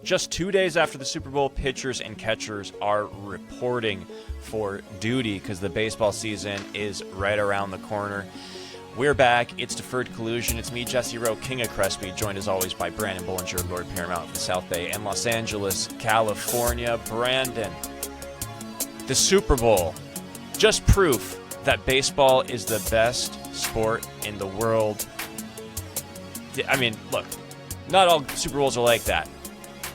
Just 2 days after the Super Bowl, pitchers and catchers are reporting for duty because the baseball season is right around the corner. We're back. It's Deferred Collusion. It's me, Jesse Rowe, King of Crespi, joined as always by Branden, Bullinger, Lord Paramount of the South Bay and Los Angeles, California. Branden, the Super Bowl, just proof that baseball is the best sport in the world. I mean, look, not all Super Bowls are like that.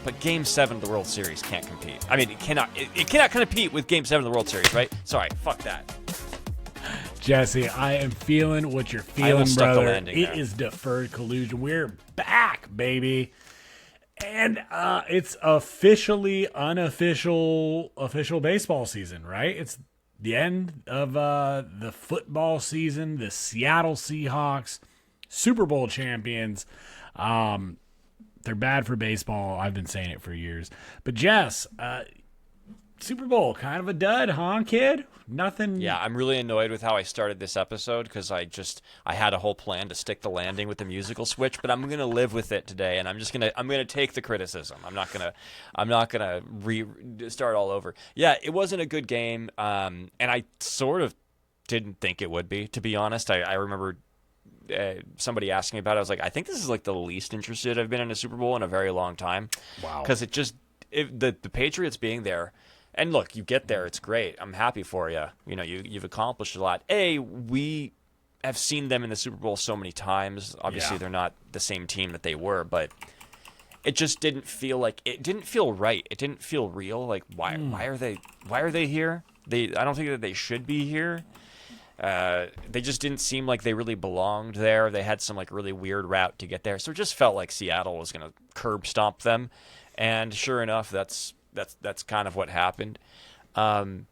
But Game 7 of the World Series can't compete. I mean, it cannot compete with Game 7 of the World Series, right? Sorry, fuck that. Jesse, I am feeling what you're feeling, brother. It there. is Deferred Collusion. We're back, baby. And it's officially official baseball season, right? It's the end of the football season. The Seattle Seahawks, Super Bowl champions. They're bad for baseball. I've been saying it for years. But Jess, Super Bowl, kind of a dud, huh, kid? Nothing. Yeah, I'm really annoyed with how I started this episode because I had a whole plan to stick the landing with the musical switch, but I'm gonna live with it today, and I'm gonna take the criticism. I'm not gonna start all over. Yeah, it wasn't a good game, and I sort of didn't think it would be, to be honest. I remember somebody asking me about it. I was like, I think this is like the least interested I've been in a Super Bowl in a very long time. Wow. Because the Patriots being there, and look, you get there, it's great. I'm happy for you. You know, you've accomplished a lot. We have seen them in the Super Bowl so many times. Obviously, They're not the same team that they were, but it just didn't feel right. It didn't feel real. Like, why are they here? I don't think that they should be here. They just didn't seem like they really belonged there. They had some like really weird route to get there, so it just felt like Seattle was going to curb stomp them. And sure enough, that's kind of what happened. Not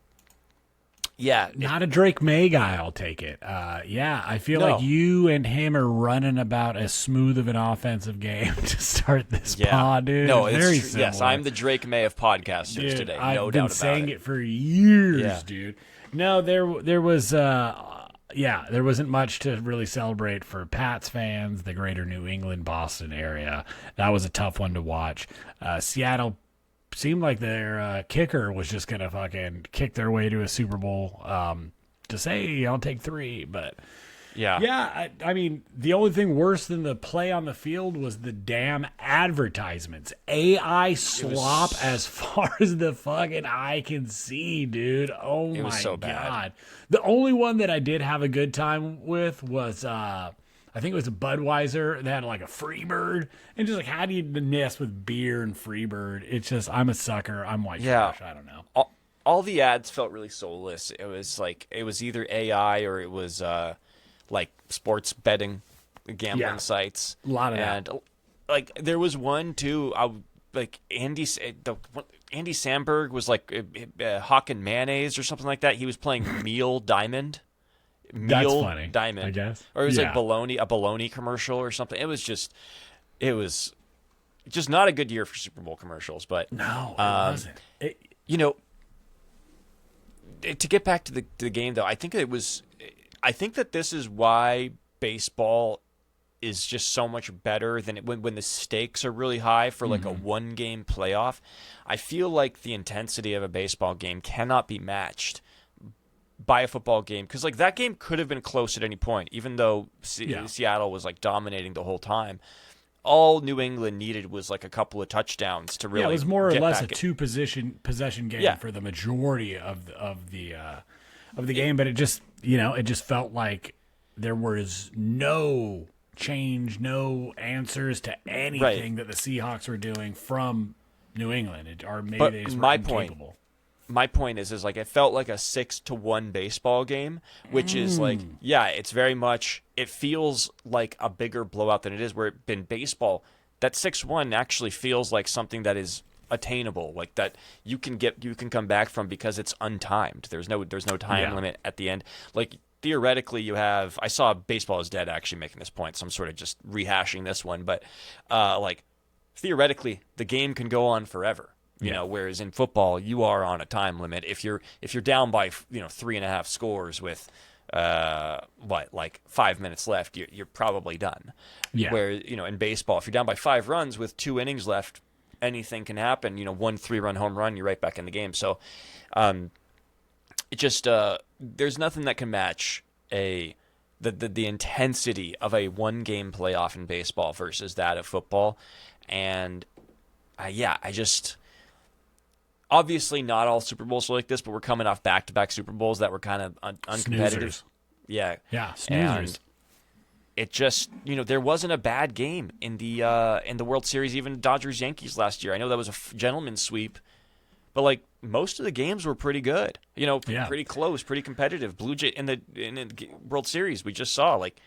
a Drake May guy, I'll take it. I feel like you and him are running about as smooth of an offensive game to start this pod, dude. No, it's very very similar. Yes, I'm the Drake May of podcasters today. No doubt about it. I've been saying it for years, dude. No, there was there wasn't much to really celebrate for Pats fans, the greater New England, Boston area. That was a tough one to watch. Seattle seemed like their kicker was just going to fucking kick their way to a Super Bowl to say, I'll take 3, but... Yeah, I mean, the only thing worse than the play on the field was the damn advertisements. AI slop as far as the fucking eye can see, dude. Oh my so God. bad. The only one that I did have a good time with was, I think it was a Budweiser that had like a Freebird. And just like, how do you mess with beer and Freebird? It's just, I'm a sucker. I'm white trash. I don't know. All the ads felt really soulless. It was like, it was either AI or it was... like sports betting, gambling sites. A lot of that. And like there was one too. Andy Samberg was like hawking mayonnaise or something like that. He was playing Meal Diamond. That's funny, Diamond, I guess. Or it was like a bologna commercial or something. It was just not a good year for Super Bowl commercials. But no, it wasn't. To get back to the game though, I think that this is why baseball is just so much better than when the stakes are really high for like a one-game playoff. I feel like the intensity of a baseball game cannot be matched by a football game because like that game could have been close at any point, even though Seattle was like dominating the whole time. All New England needed was like a couple of touchdowns to really. Yeah, it was more or less a possession game for the majority of the game, but it just felt like there was no change, no answers to anything that the Seahawks were doing from New England. They just were incapable. My point is like it felt like a 6-1 baseball game, which is like, it's very much, it feels like a bigger blowout than it is. Where in baseball, that 6-1 actually feels like something that is attainable, like that you can come back from because it's untimed. There's no time limit at the end. Like theoretically, I saw Baseball is Dead actually making this point, so I'm sort of just rehashing this one, but like theoretically, the game can go on forever. You know, whereas in football, you are on a time limit. If you're down by 3.5 scores with like 5 minutes left, you're probably done. Yeah. Where, in baseball, if you're down by 5 runs with 2 innings left, anything can happen. 1 3-run home run, you're right back in the game. So, it just there's nothing that can match the intensity of a 1-game playoff in baseball versus that of football. And I just. Obviously, not all Super Bowls are like this, but we're coming off back-to-back Super Bowls that were kind of uncompetitive. Snoozers. Yeah, snoozers. And it just, there wasn't a bad game in the World Series, even Dodgers Yankees last year. I know that was a gentleman's sweep, but like most of the games were pretty good. Pretty close, pretty competitive. Blue Jay in the World Series, we just saw like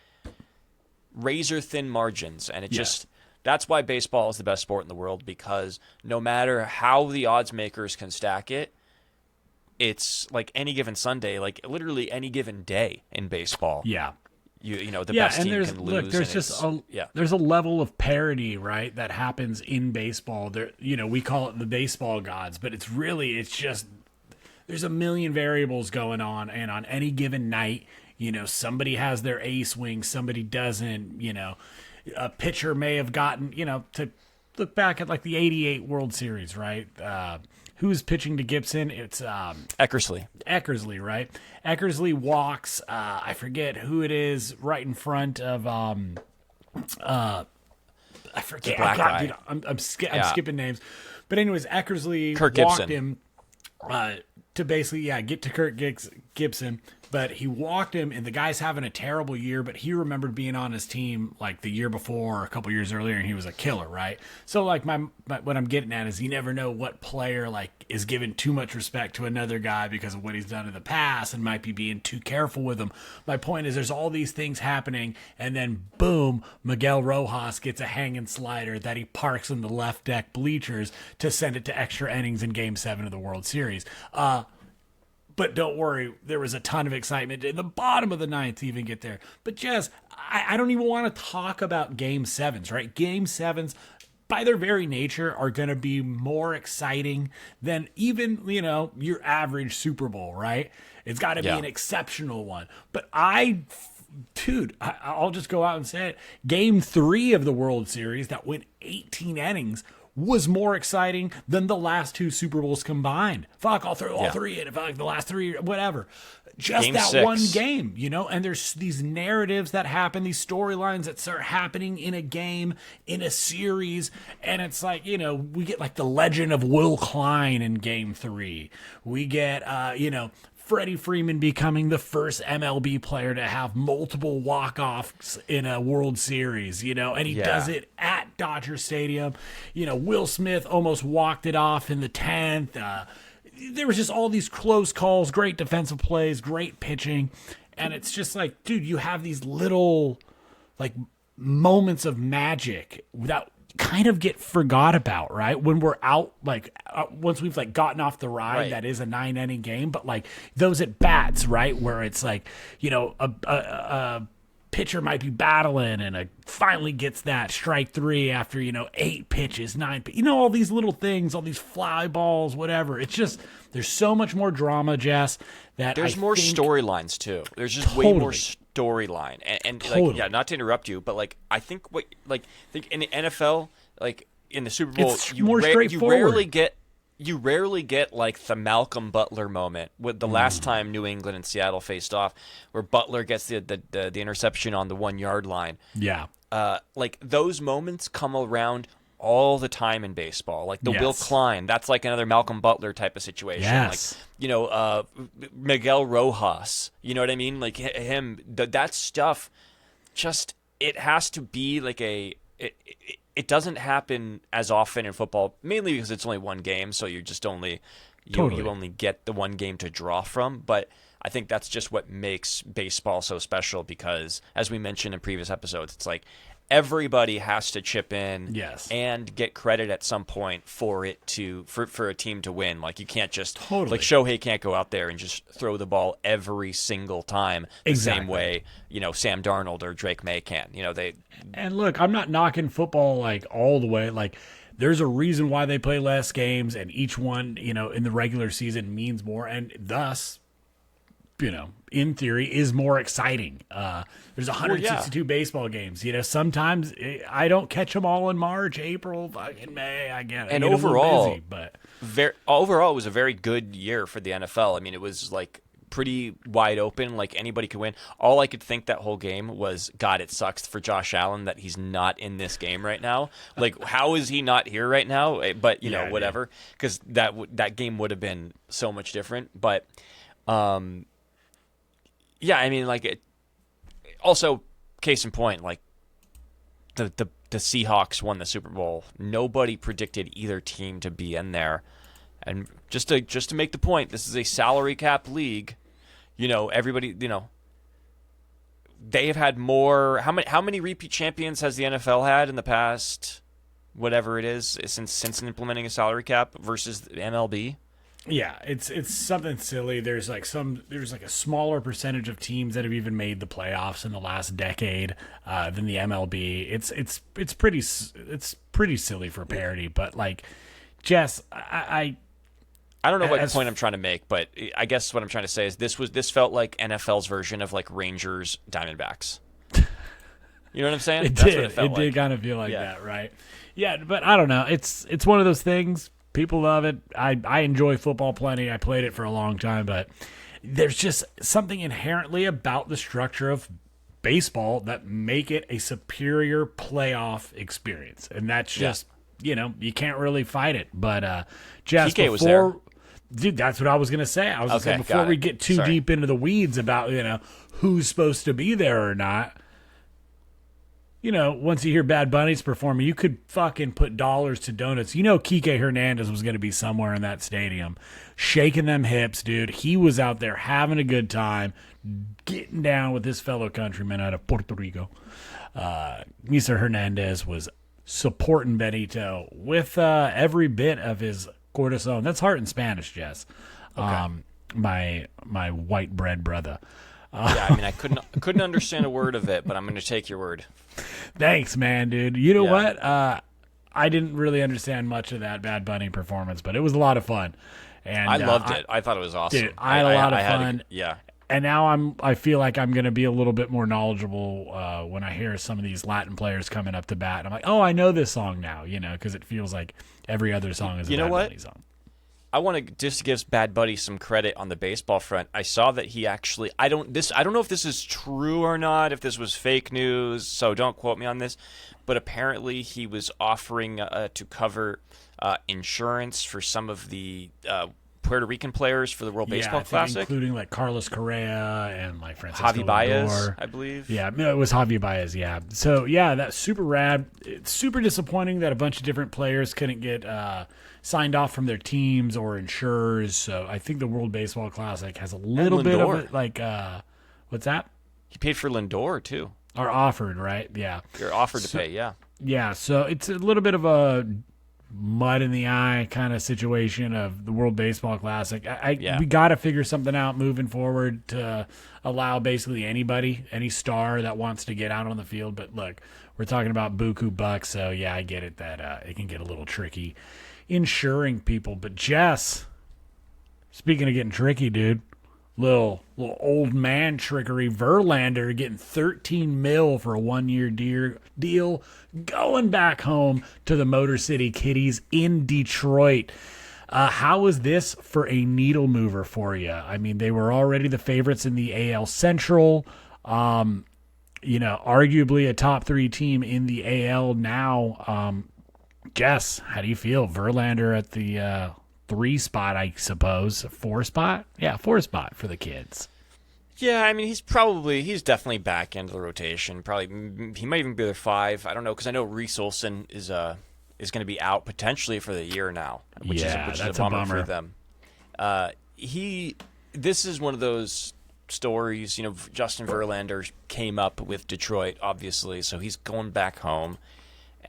razor thin margins, and it just. That's why baseball is the best sport in the world, because no matter how the odds makers can stack it, it's like any given Sunday, like literally any given day in baseball. Yeah. The best team can lose. Look, there's a level of parity, right, that happens in baseball. There, we call it the baseball gods, but it's just there's a million variables going on, and on any given night, somebody has their ace wing, somebody doesn't, a pitcher may have gotten, to look back at like the 88 World Series, right? Who's pitching to Gibson? It's Eckersley. Eckersley, right? Eckersley walks, I forget who it is, right in front of I forget. Black guy. Dude, I'm skipping names. But anyways, Eckersley Kirk walked Gibson. him to basically get to Kirk Gibson. But he walked him, and the guy's having a terrible year, but he remembered being on his team like the year before or a couple years earlier, and he was a killer, right? So like what I'm getting at is you never know what player like is giving too much respect to another guy because of what he's done in the past and might be being too careful with him. My point is there's all these things happening, and then boom, Miguel Rojas gets a hanging slider that he parks in the left deck bleachers to send it to extra innings in Game 7 of the World Series. But don't worry, there was a ton of excitement in the bottom of the ninth to even get there. But Jess, I don't even want to talk about Game 7s, right? Game 7s, by their very nature, are going to be more exciting than even, your average Super Bowl, right? It's got to be an exceptional one. But I'll just go out and say it. Game 3 of the World Series that went 18 innings was more exciting than the last 2 Super Bowls combined. Fuck, I'll throw all 3 in. Fuck, the last 3, whatever. Just Game that 6. One game, and there's these narratives that happen, these storylines that start happening in a game, in a series, and it's like, we get like the legend of Will Klein in Game 3. We get, Freddie Freeman becoming the first MLB player to have multiple walk-offs in a World Series, and he does it at Dodger Stadium. Will Smith almost walked it off in the 10th. There was just all these close calls, great defensive plays, great pitching, and it's just like, dude, you have these little like moments of magic that kind of get forgot about, right? When we're out, like once we've like gotten off the ride, that is a 9-inning game, but like those at bats, right? Where it's like, a pitcher might be battling and finally gets that strike 3 after, 8 pitches, 9, all these little things, all these fly balls, whatever. It's just, there's so much more drama, Jess, that there's more storylines too. There's just way more storyline. And like, not to interrupt you, but like, I think in the NFL, like in the Super Bowl, it's more straightforward. You rarely get like the Malcolm Butler moment with the last time New England and Seattle faced off, where Butler gets the interception on the 1-yard line. Yeah. Like those moments come around all the time in baseball. Like the Will Klein, that's like another Malcolm Butler type of situation. Yes. Like, Miguel Rojas, you know what I mean? Like him, that stuff, just, it has to be like it doesn't happen as often in football, mainly because it's only one game, so you just only you only get the one game to draw from. But I think that's just what makes baseball so special, because as we mentioned in previous episodes, it's like everybody has to chip in and get credit at some point for it for a team to win. Like you can't just like Shohei can't go out there and just throw the ball every single time the same way, Sam Darnold or Drake May can. And look, I'm not knocking football like all the way. Like there's a reason why they play less games, and each one, in the regular season means more, and thus in theory, is more exciting. There's 162 baseball games. Sometimes I don't catch them all in March, April, fucking May. I get it. And overall, overall, it was a very good year for the NFL. I mean, it was like pretty wide open, like anybody could win. All I could think that whole game was, God, it sucks for Josh Allen that he's not in this game right now. Like, how is he not here right now? But whatever, because that game would have been so much different. But I mean, like, it also, case in point, like the Seahawks won the Super Bowl. Nobody predicted either team to be in there. And just to make the point, this is a salary cap league. Everybody, they have had more. How many repeat champions has the NFL had in the past, whatever it is, since implementing a salary cap versus the MLB? Yeah, it's something silly. There's like a smaller percentage of teams that have even made the playoffs in the last decade than the MLB. It's pretty silly for parity, but like, Jess, I don't know what point I'm trying to make, but I guess what I'm trying to say is this felt like NFL's version of like Rangers Diamondbacks. You know what I'm saying? It did kind of feel like that, right? Yeah, but I don't know. It's one of those things. People love it. I enjoy football plenty. I played it for a long time, but there's just something inherently about the structure of baseball that make it a superior playoff experience, and that's just you can't really fight it. But Jess, PK was there. Dude, that's what I was going to say. I was going to say, before we get too deep into the weeds about, who's supposed to be there or not, once you hear Bad Bunny's performing, you could fucking put dollars to donuts. Kike Hernandez was going to be somewhere in that stadium, shaking them hips, dude. He was out there having a good time, getting down with his fellow countrymen out of Puerto Rico. Mr. Hernandez was supporting Benito with every bit of his corazón. That's heart in Spanish, Jess. Okay. My white bread brother. Yeah, I mean, I couldn't understand a word of it, but I'm going to take your word. Thanks, man, dude. You know what? I didn't really understand much of that Bad Bunny performance, but it was a lot of fun. And I loved it. I thought it was awesome. Dude, I had a lot of fun. Yeah. And now I feel like I'm going to be a little bit more knowledgeable when I hear some of these Latin players coming up to bat. And I'm like, oh, I know this song now, because it feels like every other song is a Bad Bunny song. I want to just give Bad Bunny some credit on the baseball front. I saw that he actually I don't know if this is true or not, if this was fake news, so don't quote me on this, but apparently he was offering to cover insurance for some of the Puerto Rican players for the World Baseball Classic, including like Carlos Correa and like Francisco Javi Baez, Lindor. I believe. Yeah, it was Javi Baez. Yeah, so that's super rad. It's super disappointing that a bunch of different players couldn't get signed off from their teams or insurers. So I think the World Baseball Classic has a little bit of it. Like, what's that? He paid for Lindor too, or offered, right? Yeah, you're offered to pay. Yeah, yeah. So it's a little bit of a mud in the eye kind of situation of the World Baseball Classic. We got to figure something out moving forward to allow basically anybody, any star that wants to get out on the field. But look, we're talking about buku bucks, so yeah, I get it that it can get a little tricky insuring people. But Jess, speaking of getting tricky, dude, little old man trickery. Verlander getting $13 million for a 1-year deal, going back home to the Motor City Kitties in Detroit. How is this for a needle mover for you? I mean, they were already the favorites in the AL Central. Arguably a top 3 team in the AL now. Jess, how do you feel? Verlander at the 3 spot, I suppose. 4 spot? Yeah, 4 spot for the kids. Yeah, I mean, he's definitely back into the rotation. Probably, he might even be their 5. I don't know, because I know Reese Olson is going to be out potentially for the year now, which is a bummer for them. This is one of those stories. Justin Verlander came up with Detroit, obviously, so he's going back home,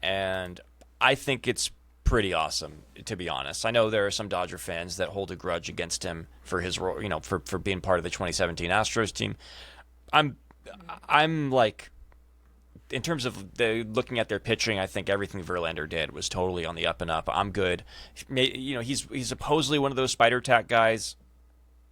and I think it's pretty awesome, to be honest. I know there are some Dodger fans that hold a grudge against him for his role, for being part of the 2017 Astros team. I'm like, in terms of looking at their pitching, I think everything Verlander did was totally on the up and up. I'm good. He's supposedly one of those spider tack guys.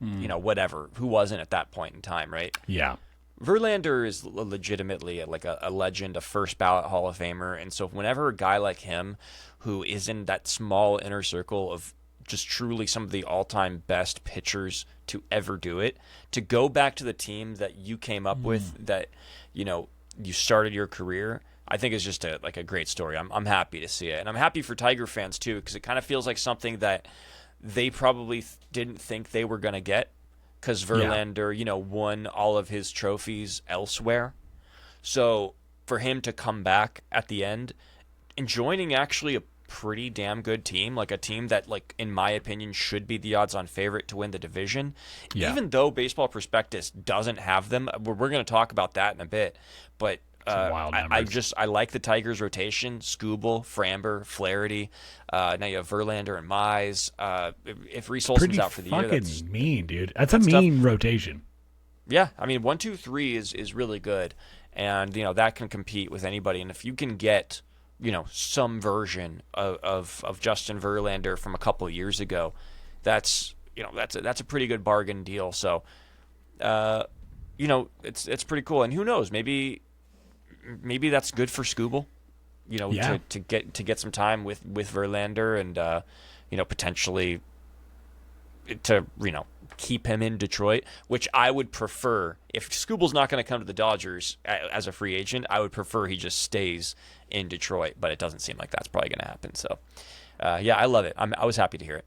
whatever, who wasn't at that point in time, right? Yeah. Verlander is legitimately like a legend, a first ballot Hall of Famer. And so whenever a guy like him, who is in that small inner circle of just truly some of the all-time best pitchers to ever do it, to go back to the team that you came up with, that, you started your career, I think is just a great story. I'm happy to see it. And I'm happy for Tiger fans too, because it kind of feels like something that they probably didn't think they were going to get, because Verlander, won all of his trophies elsewhere. So for him to come back at the end and joining actually a pretty damn good team, like a team that, like, in my opinion, should be the odds-on favorite to win the division, even though Baseball Prospectus doesn't have them. We're going to talk about that in a bit, but I like the Tigers' rotation: Skubal, Framber, Flaherty. Now you have Verlander and Mize. If Reese Olson's out for the year, that's mean, dude. That's a mean rotation. Yeah, I mean 1, 2, 3 is really good, and that can compete with anybody. And if you can get some version of Justin Verlander from a couple of years ago, that's a pretty good bargain deal. So it's pretty cool. And who knows, maybe that's good for Skubal, to get some time with Verlander and potentially to keep him in Detroit, which I would prefer. If Skubal's not going to come to the Dodgers as a free agent, I would prefer he just stays in Detroit, but it doesn't seem like that's probably going to happen. So I love it. I was happy to hear it.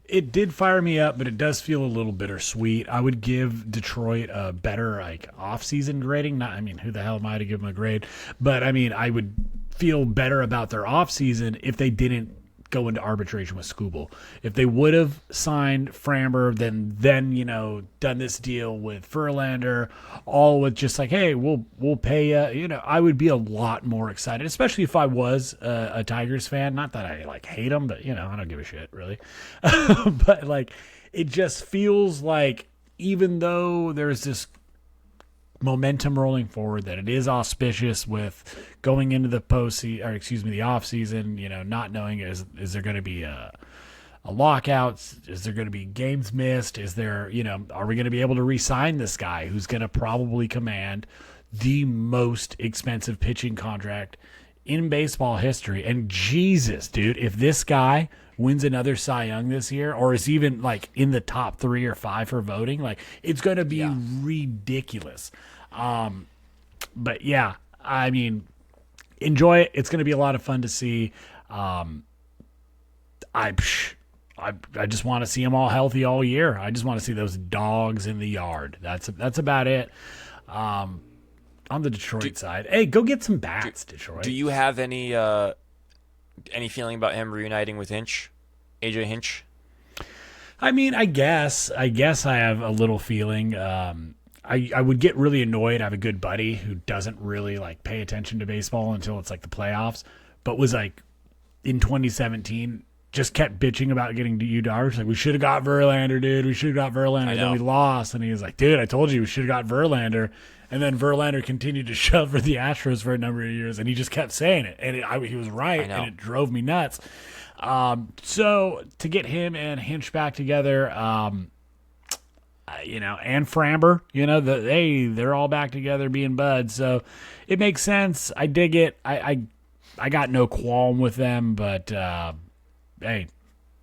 It did fire me up, but it does feel a little bittersweet. I would give Detroit a better off-season grading. Who the hell am I to give them a grade? But I would feel better about their off-season if they didn't go into arbitration with Skubal. If they would have signed Framber, then done this deal with Verlander, all with just like, hey, we'll pay you. I would be a lot more excited, especially if I was a Tigers fan. Not that I hate them, but I don't give a shit really. But it just feels like, even though there's this momentum rolling forward, that it is auspicious with going into the the off season, not knowing is there going to be a lockout? Is there going to be games missed? Is there, are we going to be able to re-sign this guy who's going to probably command the most expensive pitching contract in baseball history? And Jesus, dude, if this guy wins another Cy Young this year, or is even in the top 3 or 5 for voting, it's going to be ridiculous. But yeah, enjoy it. It's going to be a lot of fun to see. I just want to see them all healthy all year. I just want to see those dogs in the yard. That's about it. On the Detroit side, hey, go get some bats, Detroit. Do you have any feeling about him reuniting with AJ Hinch? I guess I have a little feeling. I would get really annoyed. I have a good buddy who doesn't really pay attention to baseball until it's the playoffs, but was in 2017 just kept bitching about getting to Dodgers. We should have got Verlander, dude. We should have got Verlander. Then we lost, and he was like, dude, I told you we should have got Verlander. And then Verlander continued to shove for the Astros for a number of years, and he just kept saying it. And he was right, and it drove me nuts. So to get him and Hinch back together, and Framber, they're all back together being buds. So it makes sense. I dig it. I got no qualm with them, but hey,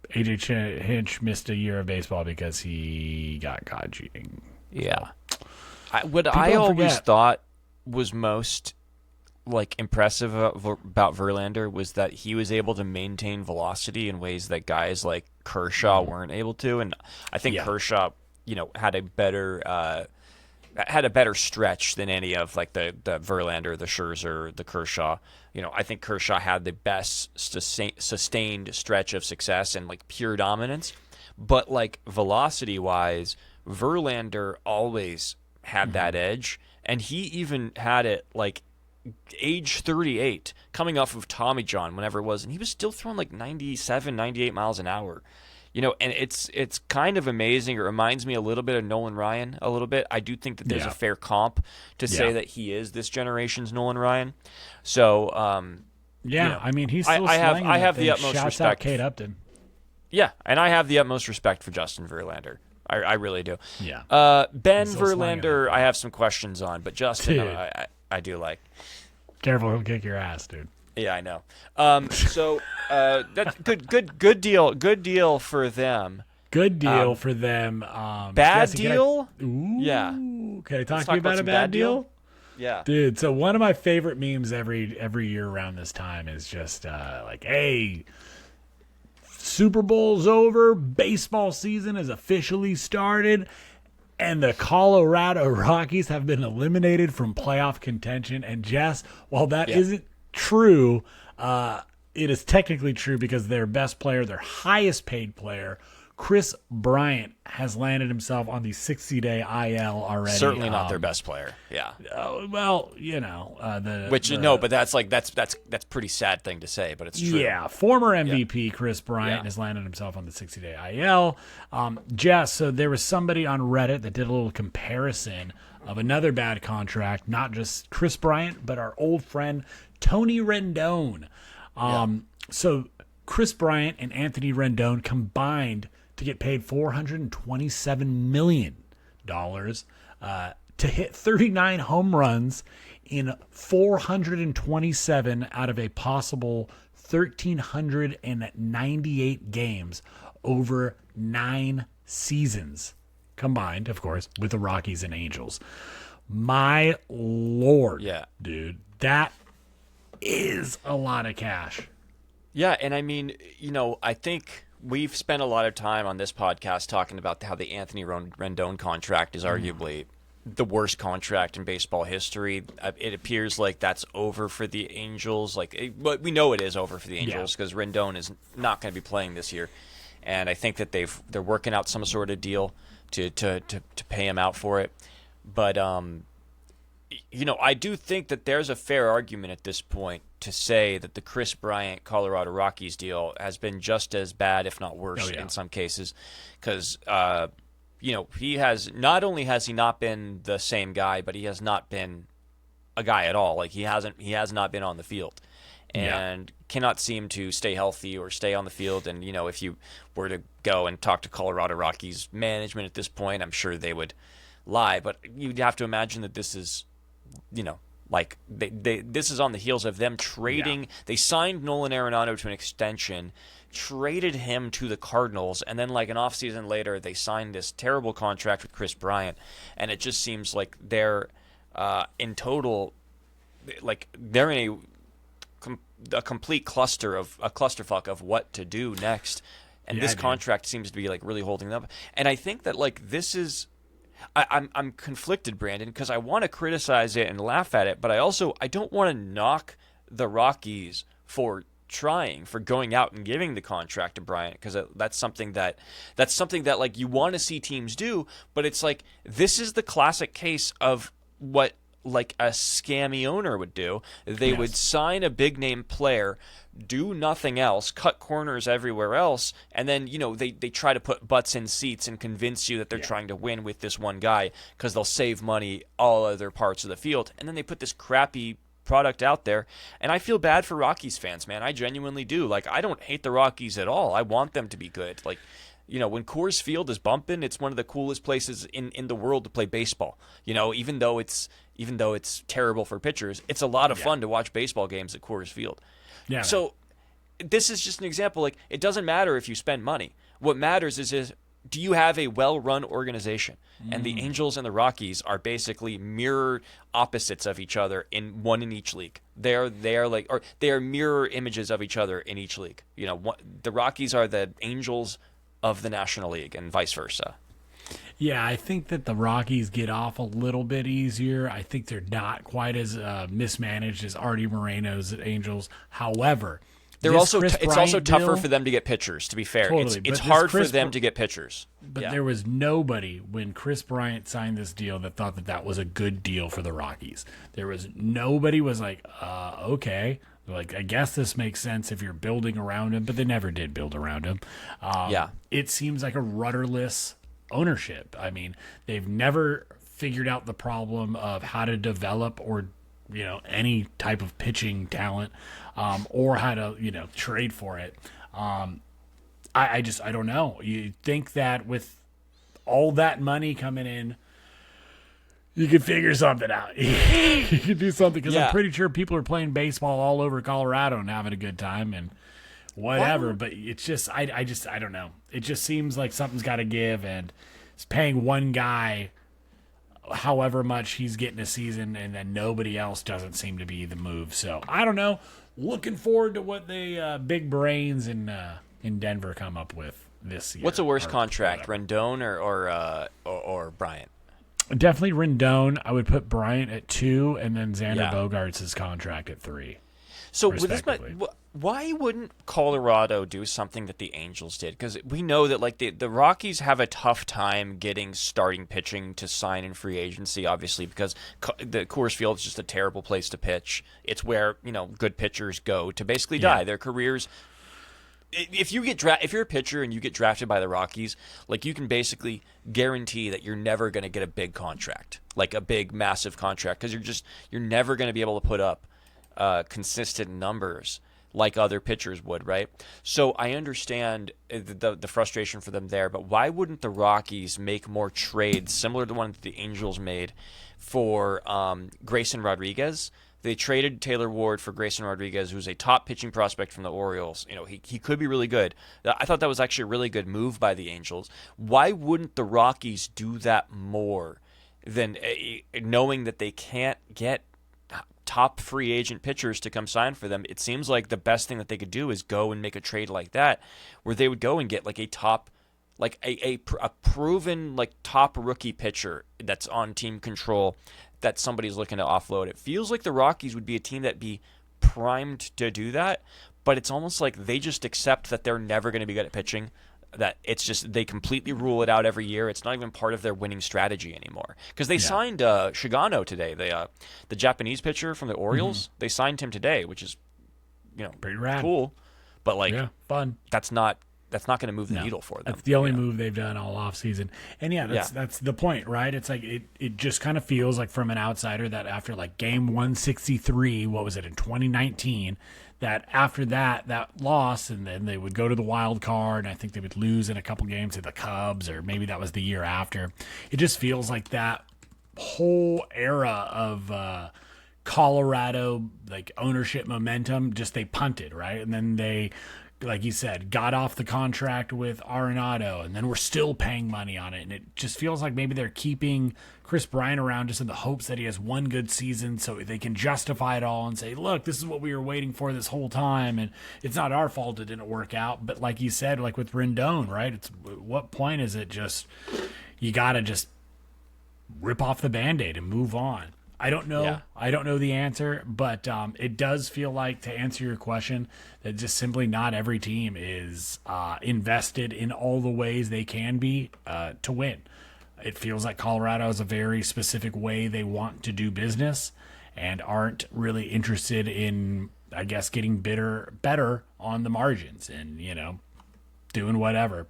AJ Hinch missed a year of baseball because he got caught cheating. Yeah. I always thought was most impressive about Verlander was that he was able to maintain velocity in ways that guys like Kershaw weren't able to, and I think Kershaw, had a better stretch than any of the Verlander, the Scherzer, the Kershaw. I think Kershaw had the best sustained stretch of success and pure dominance, but velocity wise, Verlander always had that edge, and he even had it age 38, coming off of Tommy John, whenever it was, and he was still throwing 97, 98 miles an hour. And it's kind of amazing. It reminds me a little bit of Nolan Ryan a little bit. I do think that there's a fair comp to say that he is this generation's Nolan Ryan. So, he's still I have the utmost shouts respect. Out Kate Upton. Yeah, and I have the utmost respect for Justin Verlander. I really do. Yeah. Ben He's still slanging Verlander, it. I have some questions on, but Justin, Dude. I do like. Careful, he'll kick your ass, dude. Yeah, I know. That's good deal for them. Good deal for them. Bad Jesse, deal? Ooh. Yeah. Can I Let's talk to talk you about a some bad deal? Yeah. Dude, so one of my favorite memes every year around this time is just like, hey, Super Bowl's over, baseball season has officially started, and the Colorado Rockies have been eliminated from playoff contention. And Jess, while that isn't true, it is technically true because their best player, their highest paid player, Chris Bryant, has landed himself on the 60-day IL already. Certainly not their best player. Yeah. Well, but that's pretty sad thing to say, but it's true. Yeah, former MVP Chris Bryant has landed himself on the 60-day IL. Jess, so there was somebody on Reddit that did a little comparison of another bad contract, not just Chris Bryant, but our old friend Tony Rendon. So Chris Bryant and Anthony Rendon combined to get paid $427 million to hit 39 home runs in 427 out of a possible 1,398 games over 9 seasons combined, of course, with the Rockies and Angels. My Lord, dude, that is a lot of cash. Yeah, and I mean, I think we've spent a lot of time on this podcast talking about how the Anthony Rendon contract is arguably the worst contract in baseball history. It appears like that's over for the Angels. But we know it is over for the Angels because Rendon is not going to be playing this year, and I think that they're working out some sort of deal to pay him out for it. But I do think that there's a fair argument at this point to say that the Chris Bryant Colorado Rockies deal has been just as bad, if not worse, in some cases, because he has not only has he not been the same guy, but he has not been a guy at all. Like he has not been on the field, and cannot seem to stay healthy or stay on the field. And if you were to go and talk to Colorado Rockies management at this point, I'm sure they would lie. But you'd have to imagine that this is, this is on the heels of them trading. They signed Nolan Arenado to an extension, traded him to the Cardinals, and then an offseason later, they signed this terrible contract with Chris Bryant. And it just seems like they're in total, they're in a complete clusterfuck of what to do next. And this contract seems to be really holding them up. And I think that this is. I'm conflicted, Brandon, because I want to criticize it and laugh at it, but I don't want to knock the Rockies for going out and giving the contract to Bryant, because that's something that you want to see teams do, but it's this is the classic case of what a scammy owner would do. They would sign a big name player, do nothing else, cut corners everywhere else, and then they try to put butts in seats and convince you that they're trying to win with this one guy because they'll save money all other parts of the field, and then they put this crappy product out there. And I feel bad for Rockies fans, man. I genuinely do. I don't hate the Rockies at all. I want them to be good. When Coors Field is bumping, it's one of the coolest places in the world to play baseball. Even though it's terrible for pitchers, it's a lot of fun to watch baseball games at Coors Field. Yeah. So this is just an example. It doesn't matter if you spend money. What matters is do you have a well-run organization? And the Angels and the Rockies are basically mirror opposites of each other in each league. They are mirror images of each other in each league. The Rockies are the Angels of the National League and vice versa. Yeah, I think that the Rockies get off a little bit easier. I think they're not quite as mismanaged as Artie Moreno's Angels. However, it's also tougher for them to get pitchers, to be fair. Totally, it's hard for them to get pitchers. But there was nobody when Chris Bryant signed this deal that thought that that was a good deal for the Rockies. Nobody was okay. I guess this makes sense if you're building around him, but they never did build around him. It seems like a rudderless ownership. I mean, they've never figured out the problem of how to develop or any type of pitching talent, or how to trade for it. I don't know. You think that with all that money coming in, you could figure something out. You could do something, because I'm pretty sure people are playing baseball all over Colorado and having a good time and whatever. But it's just, I don't know. It just seems like something's got to give, and it's paying one guy however much he's getting a season, and then nobody else doesn't seem to be the move. So I don't know. Looking forward to what they big brains in Denver come up with this year. What's a worse contract, Rendon or Bryant? Definitely Rendon. I would put Bryant at 2, and then Xander Bogaerts' contract at 3. So with this, why wouldn't Colorado do something that the Angels did? Because we know that like the Rockies have a tough time getting starting pitching to sign in free agency, obviously, because the Coors Field is just a terrible place to pitch. It's where good pitchers go to basically die. Their careers. If you're a pitcher and you get drafted by the Rockies, like you can basically guarantee that you're never going to get a big contract, like a big massive contract, because you're never going to be able to put up consistent numbers like other pitchers would, right? So I understand the frustration for them there, but why wouldn't the Rockies make more trades similar to the one that the Angels made for Grayson Rodriguez? They traded Taylor Ward for Grayson Rodriguez, who's a top pitching prospect from the Orioles. He could be really good. I thought that was actually a really good move by the Angels. Why wouldn't the Rockies do that more than knowing that they can't get top free agent pitchers to come sign for them? It seems like the best thing that they could do is go and make a trade like that, where they would go and get like a top, like a proven like top rookie pitcher that's on team control that somebody's looking to offload. It feels like the Rockies would be a team that'd be primed to do that, but it's almost like they just accept that they're never going to be good at pitching, that it's just they completely rule it out every year. It's not even part of their winning strategy anymore. Because they signed Shigano today, the Japanese pitcher from the Orioles. They signed him today, which is pretty rad, cool, but like fun. That's not going to move the needle for them. That's the only move they've done all offseason. And that's the point, right? It's like it just kind of feels like from an outsider that after like game 163, what was it, in 2019, that after that loss, and then they would go to the wild card, and I think they would lose in a couple games to the Cubs, or maybe that was the year after. It just feels like that whole era of Colorado like ownership momentum, just they punted, right? And then they, like you said, got off the contract with Arenado, and then we're still paying money on it. And it just feels like maybe they're keeping Chris Bryant around just in the hopes that he has one good season so they can justify it all and say, look, this is what we were waiting for this whole time, and it's not our fault it didn't work out. But like you said, like with Rendon, right? It's what point is it just you got to just rip off the Band-Aid and move on? I don't know. Yeah. I don't know the answer, but it does feel like, to answer your question, that just simply not every team is invested in all the ways they can be to win. It feels like Colorado has a very specific way they want to do business and aren't really interested in, I guess, getting better on the margins and, doing whatever.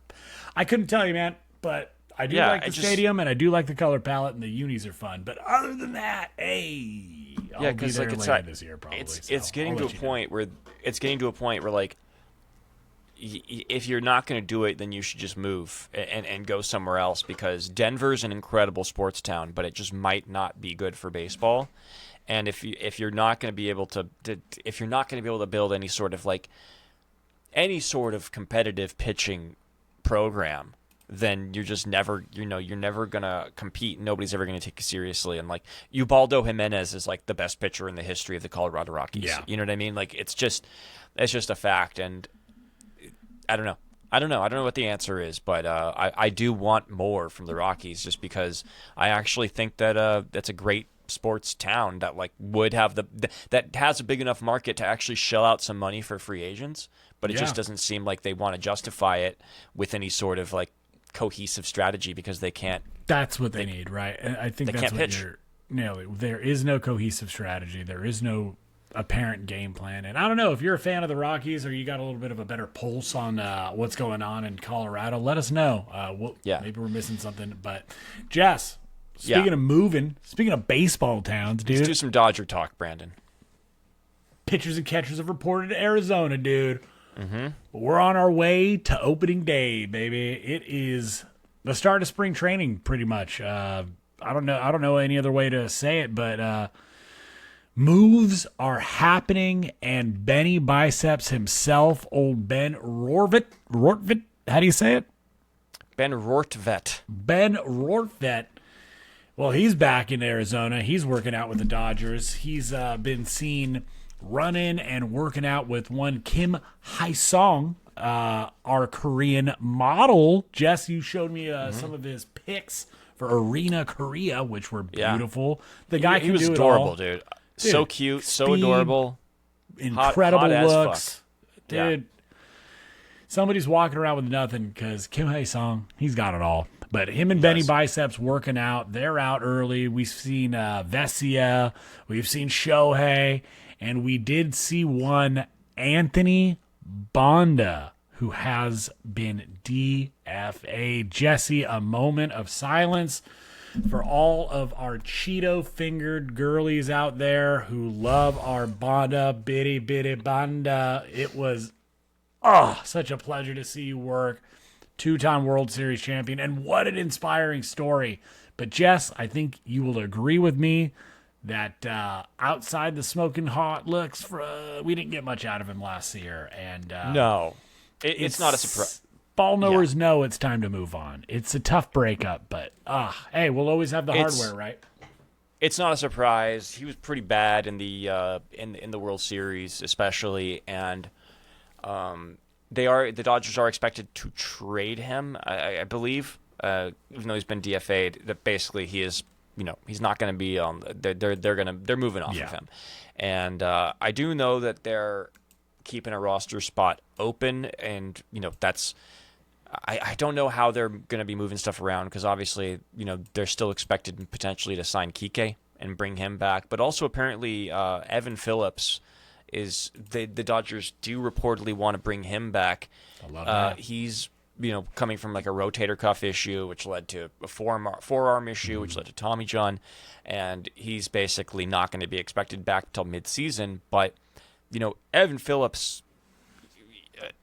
I couldn't tell you, man, but I do like the stadium, and I do like the color palette, and the unis are fun. But other than that, I'll be there later this year probably. It's getting to a point where like, if you're not going to do it, then you should just move and go somewhere else, because Denver's an incredible sports town, but it just might not be good for baseball. And if you're not going to be able to build any sort of competitive pitching program, then you're just never, you're never going to compete. Nobody's ever going to take you seriously. And like Ubaldo Jimenez is like the best pitcher in the history of the Colorado Rockies. Yeah. You know what I mean? Like it's just a fact. And I don't know. I don't know what the answer is, but I do want more from the Rockies, just because I actually think that that's a great sports town that like would have that has a big enough market to actually shell out some money for free agents, but it just doesn't seem like they want to justify it with any sort of like cohesive strategy, because they can't. That's what they need, right? And I think that's what you're nailing. There is no cohesive strategy. There is no apparent game plan. And I don't know if you're a fan of the Rockies or you got a little bit of a better pulse on what's going on in Colorado. Let us know. Maybe we're missing something. But Jess, speaking of moving, speaking of baseball towns, dude. Let's do some Dodger talk, Branden. Pitchers and catchers have reported to Arizona, dude. Mm-hmm. We're on our way to opening day, baby. It is the start of spring training, pretty much. I don't know any other way to say it, but moves are happening, and Benny Biceps himself, old Ben Rortvedt, how do you say it? Ben Rortvedt. Ben Rortvedt. Well, he's back in Arizona. He's working out with the Dodgers. He's been seen running and working out with one Kim Hae-sung, our Korean model. Jess, you showed me some of his pics for Arena Korea, which were beautiful. The guy he was do adorable, it all. dude. So cute, so adorable. Incredible hot looks. Dude, Yeah. somebody's walking around with nothing because Kim Hae-sung, he's got it all. But him and Benny Biceps working out. They're out early. We've seen Vesia. We've seen Shohei. And we did see one Anthony Bonda, who has been DFA. Jesse, a moment of silence for all of our Cheeto-fingered girlies out there who love our Bonda, bitty Bonda. It was such a pleasure to see you work. 2-time World Series champion, and what an inspiring story. But Jess, I think you will agree with me that outside the smoking hot looks, we didn't get much out of him last year. And No, it's not a surprise. Ball knowers know it's time to move on. It's a tough breakup, but hey, we'll always have the hardware, right? It's not a surprise. He was pretty bad in the in the World Series, especially, and the Dodgers are expected to trade him, I believe, even though he's been DFA'd. That basically he is, he's not going to be on. They're moving off of him, and I do know that they're keeping a roster spot open, and that's. I don't know how they're going to be moving stuff around because obviously they're still expected potentially to sign Kike and bring him back, but also apparently Evan Phillips. The Dodgers do reportedly want to bring him back. I love that. He's coming from like a rotator cuff issue, which led to a forearm issue, which led to Tommy John, and he's basically not going to be expected back till midseason. But Evan Phillips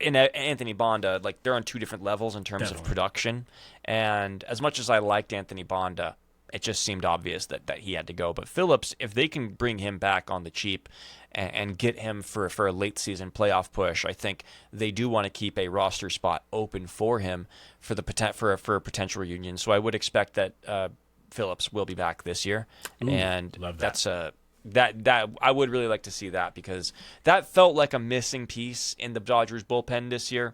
and Anthony Bonda, like they're on two different levels in terms of production. And as much as I liked Anthony Bonda, it just seemed obvious that he had to go. But Phillips, if they can bring him back on the cheap and get him for a late season playoff push, I think they do want to keep a roster spot open for him for a potential reunion. So I would expect that Phillips will be back this year. Ooh, and love that. that's that I would really like to see that because that felt like a missing piece in the Dodgers bullpen this year.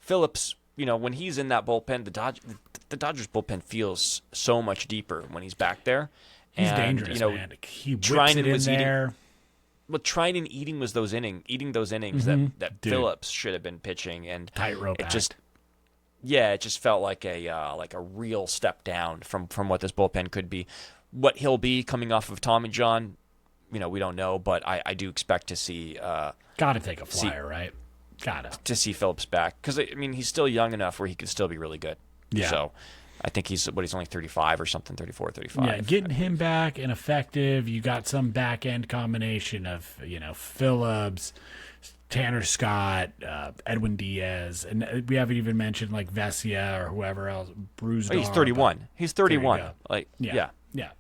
Phillips, when he's in that bullpen, the Dodgers bullpen feels so much deeper when he's back there. He's dangerous, man. He whips Treinen it in was there. Treinen eating those innings that Phillips should have been pitching, and tightrope it act. it just felt like a real step down from what this bullpen could be. What he'll be coming off of Tommy John, we don't know, but I do expect to see. Gotta take a flyer, right? Gotta see Phillips back because he's still young enough where he could still be really good. Yeah. So I think he's only 35 or something, 34, 35. Yeah, getting him back and effective. You got some back end combination of Phillips, Tanner Scott, Edwin Diaz, and we haven't even mentioned like Vesia or whoever else. Bruce. He's 31. He's 31. Like yeah.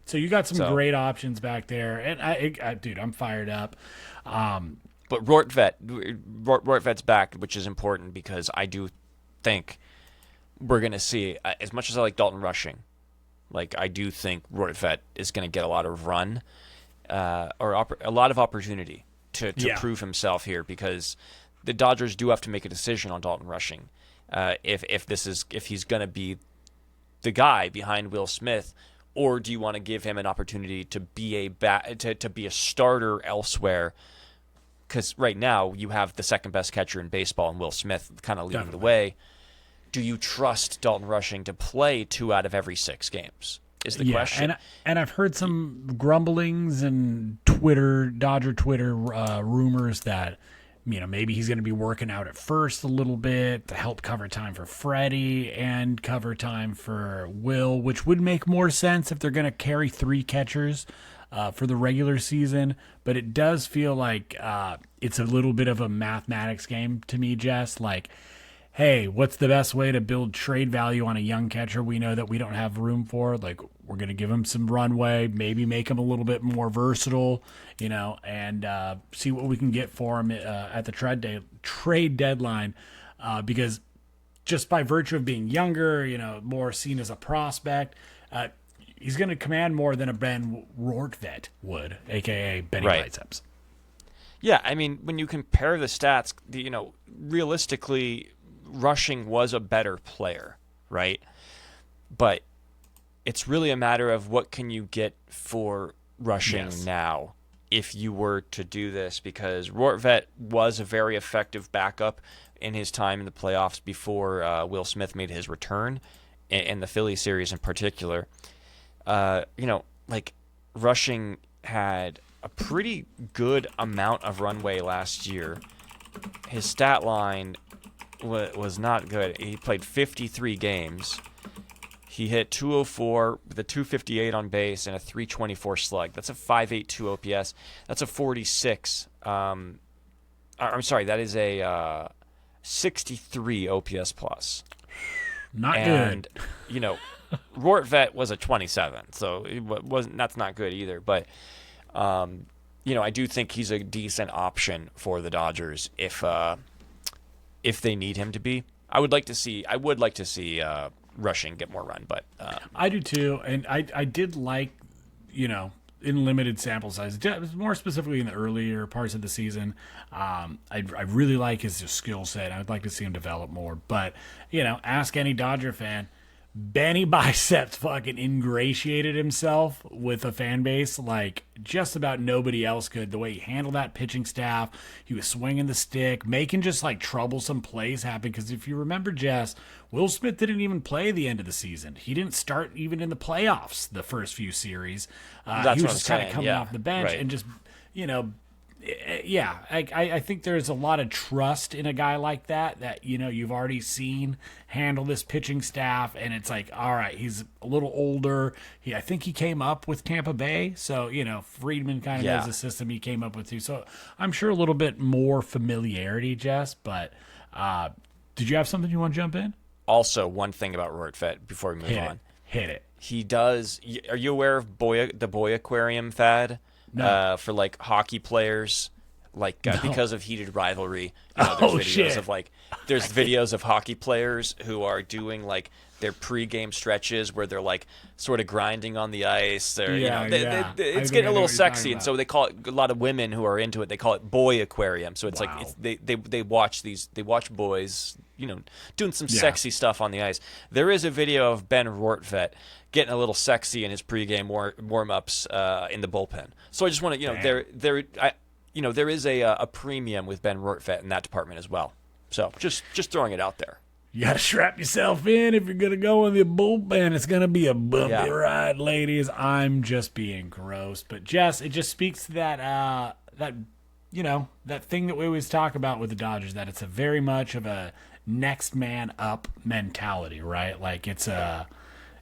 So you got some great options back there, and dude, I'm fired up. But Rortvedt's back, which is important because I do think we're going to see, as much as I like Dalton Rushing, like I do think Rortvedt is going to get a lot of run or a lot of opportunity to prove himself here because the Dodgers do have to make a decision on Dalton Rushing if he's going to be the guy behind Will Smith, or do you want to give him an opportunity to be to be a starter elsewhere? Because right now you have the second best catcher in baseball and Will Smith kind of leading the way. Do you trust Dalton Rushing to play 2 out of every 6 games? Is the question. And I've heard some grumblings and Dodger Twitter rumors that maybe he's going to be working out at first a little bit to help cover time for Freddie and cover time for Will, which would make more sense if they're going to carry 3 catchers for the regular season. But it does feel like it's a little bit of a mathematics game to me, Jess. Like, hey, what's the best way to build trade value on a young catcher we know that we don't have room for? Like, we're going to give him some runway, maybe make him a little bit more versatile, and see what we can get for him at the trade deadline. Because just by virtue of being younger, more seen as a prospect, he's going to command more than a Ben Rortvedt would, a.k.a. Benny Biceps. Yeah, I mean, when you compare the stats, realistically, rushing was a better player, right? But it's really a matter of what can you get for rushing now if you were to do this, because Rortvedt was a very effective backup in his time in the playoffs before Will Smith made his return, in the Philly series in particular. Rushing had a pretty good amount of runway last year. His stat line was not good. He played 53 games. He hit 204 with a 258 on base and a 324 slug. That's a 5.82 OPS. That's a 46. I'm sorry, that is a 63 OPS plus. Not and, good. Rortvedt was a 27, so that's not good either. But I do think he's a decent option for the Dodgers if they need him to be. I would like to see Rushing get more run, but I do too, and I did like, in limited sample size, more specifically in the earlier parts of the season. I really like his skill set. I would like to see him develop more, but ask any Dodger fan. Benny Biceps fucking ingratiated himself with a fan base like just about nobody else could. The way he handled that pitching staff, he was swinging the stick, making just like troublesome plays happen. Because if you remember, Jess, Will Smith didn't even play the end of the season. He didn't start even in the playoffs the first few series. He was just kind of coming off the bench and just, I think there's a lot of trust in a guy like that you've already seen handle this pitching staff, and it's like, all right, he's a little older. I think he came up with Tampa Bay, so Friedman kind of knows the system he came up with too. So I'm sure a little bit more familiarity, Jess. But did you have something you want to jump in? Also, one thing about Rortvedt before we move on. Hit it. He does. Are you aware of the boy aquarium fad? No. For like hockey players, because of heated rivalry. There's videos of hockey players who are doing like their pregame stretches where they're like sort of grinding on the ice. It's getting a little sexy, and so they call it, a lot of women who are into it, they call it boy aquarium. So it's they watch boys, doing some sexy stuff on the ice. There is a video of Ben Rortvedt getting a little sexy in his pregame warm-ups in the bullpen. So I just want to, there is a premium with Ben Rortvedt in that department as well. So just throwing it out there. You got to strap yourself in if you're going to go in the bullpen. It's going to be a bumpy ride, ladies. I'm just being gross. But, Jess, it just speaks to that thing that we always talk about with the Dodgers, that it's a very much of a next man up mentality, right? Like it's a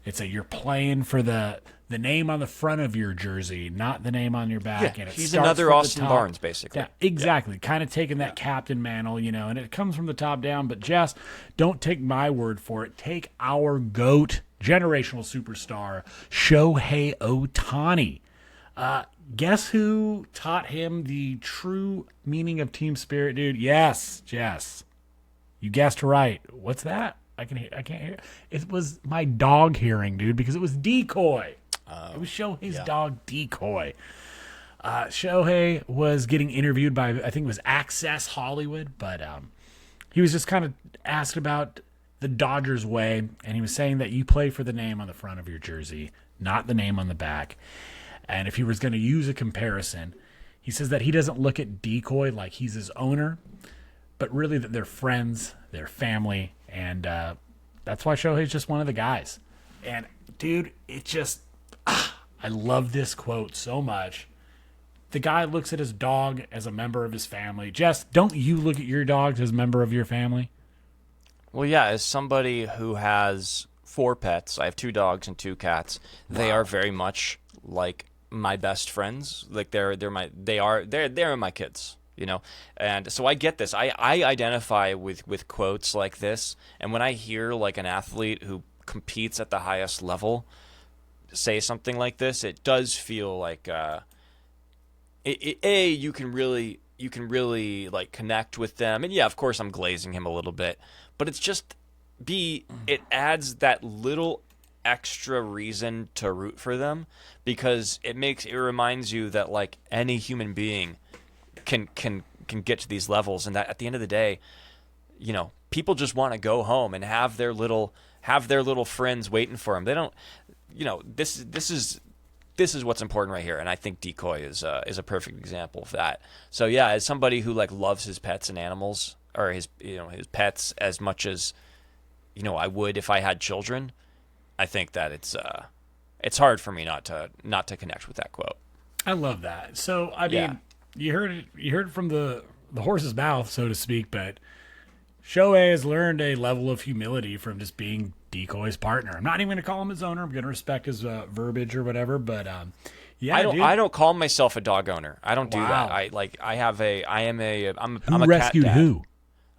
you're playing for the name on the front of your jersey, not the name on your back. Yeah, and he's another Austin Barnes, basically. Yeah, exactly. Kind of taking that captain mantle, and it comes from the top down. But, Jess, don't take my word for it. Take our GOAT, generational superstar, Shohei Ohtani. Guess who taught him the true meaning of team spirit, dude? Yes, Jess. You guessed right. What's that? I can't hear. It was my dog hearing, dude, because it was Decoy. It was Shohei's dog, Decoy. Shohei was getting interviewed by, I think it was Access Hollywood, but he was just kind of asked about the Dodgers way, and he was saying that you play for the name on the front of your jersey, not the name on the back. And if he was going to use a comparison, he says that he doesn't look at Decoy like he's his owner, but really that they're friends, they're family, and that's why Shohei's just one of the guys. And, dude, it just... I love this quote so much. The guy looks at his dog as a member of his family. Jess, don't you look at your dogs as a member of your family? Well, yeah, as somebody who has 4 pets, I have 2 dogs and 2 cats. Wow. They are very much like my best friends. Like they're my kids. And so I get this. I identify with quotes like this, and when I hear like an athlete who competes at the highest level say something like this, it does feel like you can really like connect with them. And yeah, of course I'm glazing him a little bit, but it's just it adds that little extra reason to root for them, because it reminds you that like any human being can get to these levels, and that at the end of the day, people just want to go home and have their little friends waiting for them. They don't, this is what's important right here, and I think Decoy is a perfect example of that. So yeah, as somebody who like loves his pets and animals, or his pets as much as I would if I had children, I think that it's hard for me not to connect with that quote. I love that. So I mean, you heard it from the horse's mouth, so to speak, but Shohei has learned a level of humility from just being Decoy's partner. I'm not even going to call him his owner. I'm going to respect his verbiage or whatever. But yeah, I don't call myself a dog owner. I don't do that. I'm a rescued cat dad. Who?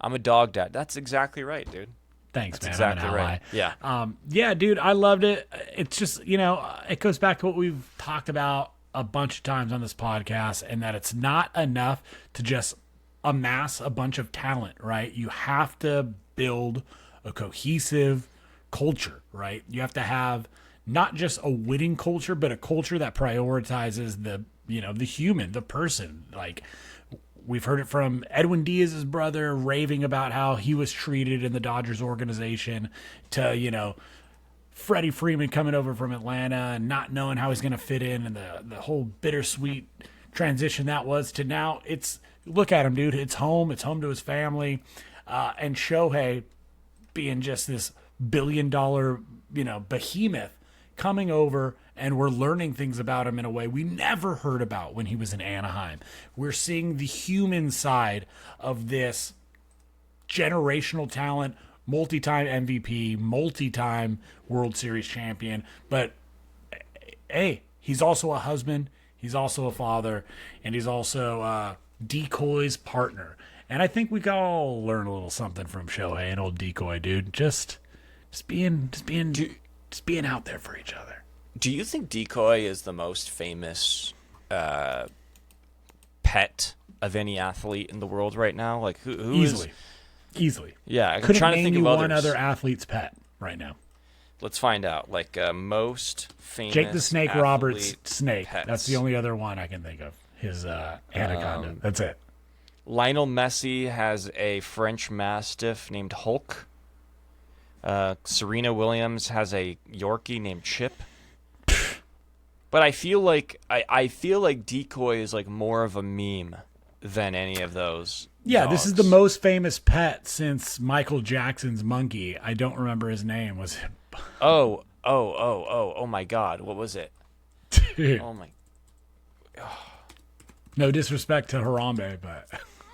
I'm a dog dad. That's exactly right, dude. Thanks, That's man. exactly right. Yeah. Yeah, dude, I loved it. It's just, it goes back to what we've talked about a bunch of times on this podcast, and that it's not enough to just amass a bunch of talent, right? You have to build a cohesive culture, right? You have to have not just a winning culture, but a culture that prioritizes the human, the person. Like, we've heard it from Edwin Diaz's brother raving about how he was treated in the Dodgers organization, to, Freddie Freeman coming over from Atlanta and not knowing how he's going to fit in, and the whole bittersweet transition that was, to now look at him, dude. It's home to his family. And Shohei being just this billion-dollar, behemoth coming over, and we're learning things about him in a way we never heard about when he was in Anaheim. We're seeing the human side of this generational talent, multi-time MVP, multi-time World Series champion. But, hey, he's also a husband, he's also a father, and he's also Decoy's partner. And I think we can all learn a little something from Shohei and old Decoy, dude. Just being out there for each other. Do you think Decoy is the most famous pet of any athlete in the world right now? Like who Easily. Yeah, I'm Couldn't trying to name think you of one others. other athlete's pet right now. Let's find out. Like most famous Jake the Snake Roberts athlete snake. pets. That's the only other one I can think of. His anaconda. That's it. Lionel Messi has a French Mastiff named Hulk. Serena Williams has a Yorkie named Chip. But I feel like Decoy is like more of a meme than any of those. Yeah, dogs. this is the most famous pet since Michael Jackson's monkey. I don't remember his name. Was it? Oh my God! What was it? Dude. Oh my. No disrespect to Harambe, but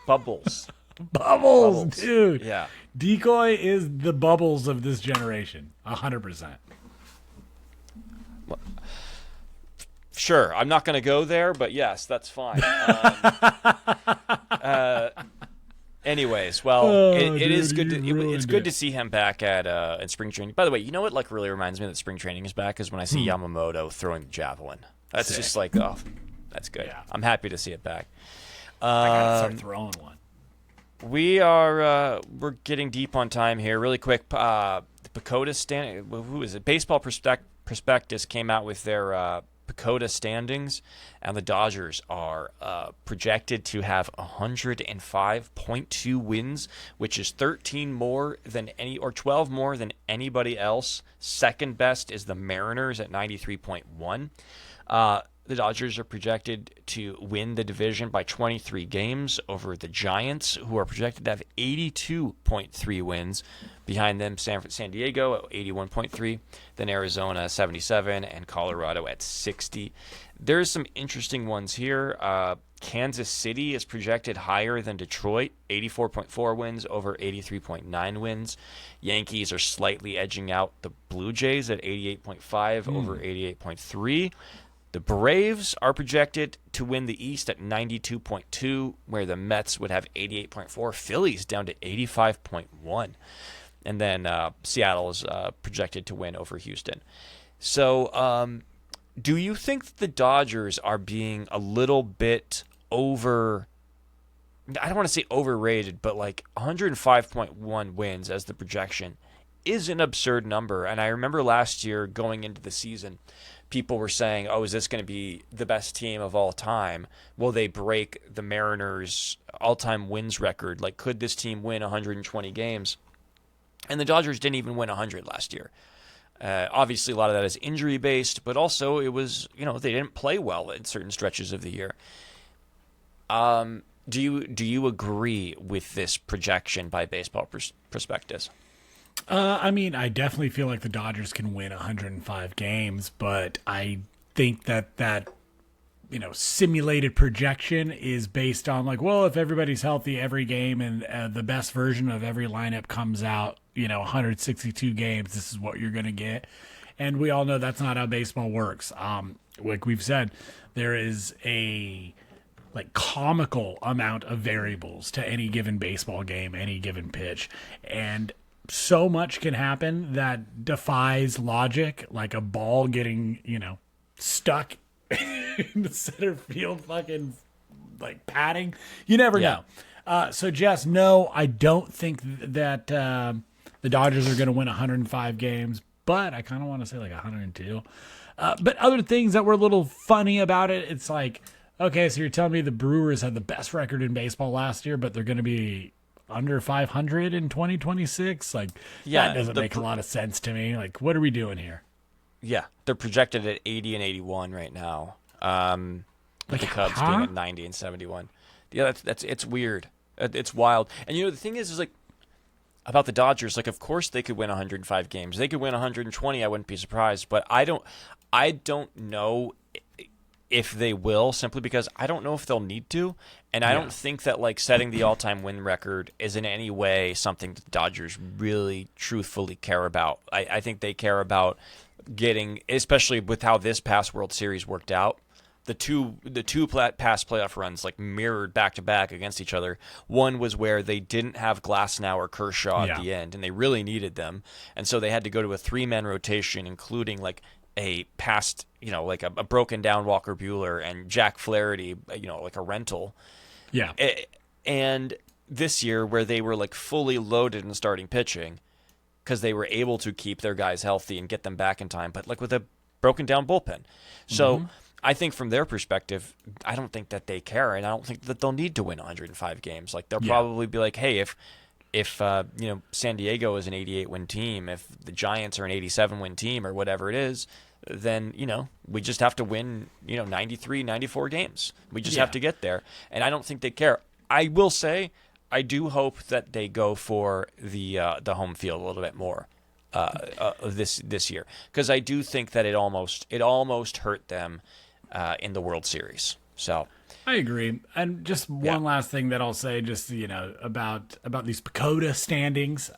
Bubbles. Bubbles, dude. Yeah. Decoy is the Bubbles of this generation, 100%. Sure, I'm not going to go there, but yes, that's fine. Anyways, well, it is good. It's good to see him back at spring training. By the way, you know what? Like, really reminds me that spring training is back is when I see Yamamoto throwing the javelin. That's just like, oh, that's good. Yeah. I'm happy to see it back. I gotta start throwing one. We're getting deep on time here. Really quick, the PECOTA who is it? Baseball Prospectus came out with their PECOTA standings, and the Dodgers are projected to have 105.2 wins, which is 13 more than 12 more than anybody else. Second best is the Mariners at 93.1. The Dodgers are projected to win the division by 23 games over the Giants, who are projected to have 82.3 wins. Behind them, San Diego at 81.3, then Arizona 77, and Colorado at 60. There's some interesting ones here. Kansas City is projected higher than Detroit, 84.4 wins over 83.9 wins. Yankees are slightly edging out the Blue Jays at 88.5 over 88.3. The Braves are projected to win the East at 92.2, where the Mets would have 88.4. Phillies down to 85.1. And then Seattle is projected to win over Houston. So do you think that the Dodgers are being a little bit I don't want to say overrated, but like 105.1 wins as the projection is an absurd number. And I remember last year going into the season, people were saying, oh, is this going to be the best team of all time? Will they break the Mariners' all-time wins record? Like, could this team win 120 games? And the Dodgers didn't even win 100 last year. Obviously, a lot of that is injury-based, but also it was, they didn't play well in certain stretches of the year. Do you agree with this projection by Baseball Prospectus? I definitely feel like the Dodgers can win 105 games, but I think that simulated projection is based on like, well, if everybody's healthy every game and the best version of every lineup comes out, 162 games, this is what you're going to get. And we all know that's not how baseball works. Like we've said, there is a comical amount of variables to any given baseball game, any given pitch. And so much can happen that defies logic, like a ball getting, stuck in the center field fucking padding. You never know. So Jess, no, I don't think that the Dodgers are going to win 105 games, but I kind of want to say 102. But other things that were a little funny about it, it's like, okay, so you're telling me the Brewers had the best record in baseball last year, but they're going to be under 500 in 2026? That doesn't make a lot of sense to me. Like, what are we doing here? Yeah, they're projected at 80 and 81 right now. With the Cubs being at 90 and 71. Yeah, it's weird. It's wild. And the thing is about the Dodgers, of course they could win 105 games. They could win 120, I wouldn't be surprised, but I don't know if they will, simply because I don't know if they'll need to, and I don't think that setting the all-time win record is in any way something that the Dodgers really truthfully care about. I think they care about getting, especially with how this past World Series worked out, the two past playoff runs mirrored back to back against each other. One was where they didn't have Glasnow or Kershaw at the end, and they really needed them, and so they had to go to a 3-man rotation, including a past, a broken down Walker Buehler and Jack Flaherty, a rental. Yeah. And this year where they were fully loaded in starting pitching because they were able to keep their guys healthy and get them back in time, but with a broken down bullpen. So I think from their perspective, I don't think that they care, and I don't think that they'll need to win 105 games. They'll probably be hey, if San Diego is an 88-win team, if the Giants are an 87-win team or whatever it is, then, we just have to win, 93, 94 games. We just have to get there. And I don't think they care. I will say, I do hope that they go for the home field a little bit more this year, because I do think that it almost hurt them in the World Series. So I agree. And just one last thing that I'll say, just about these PECOTA standings,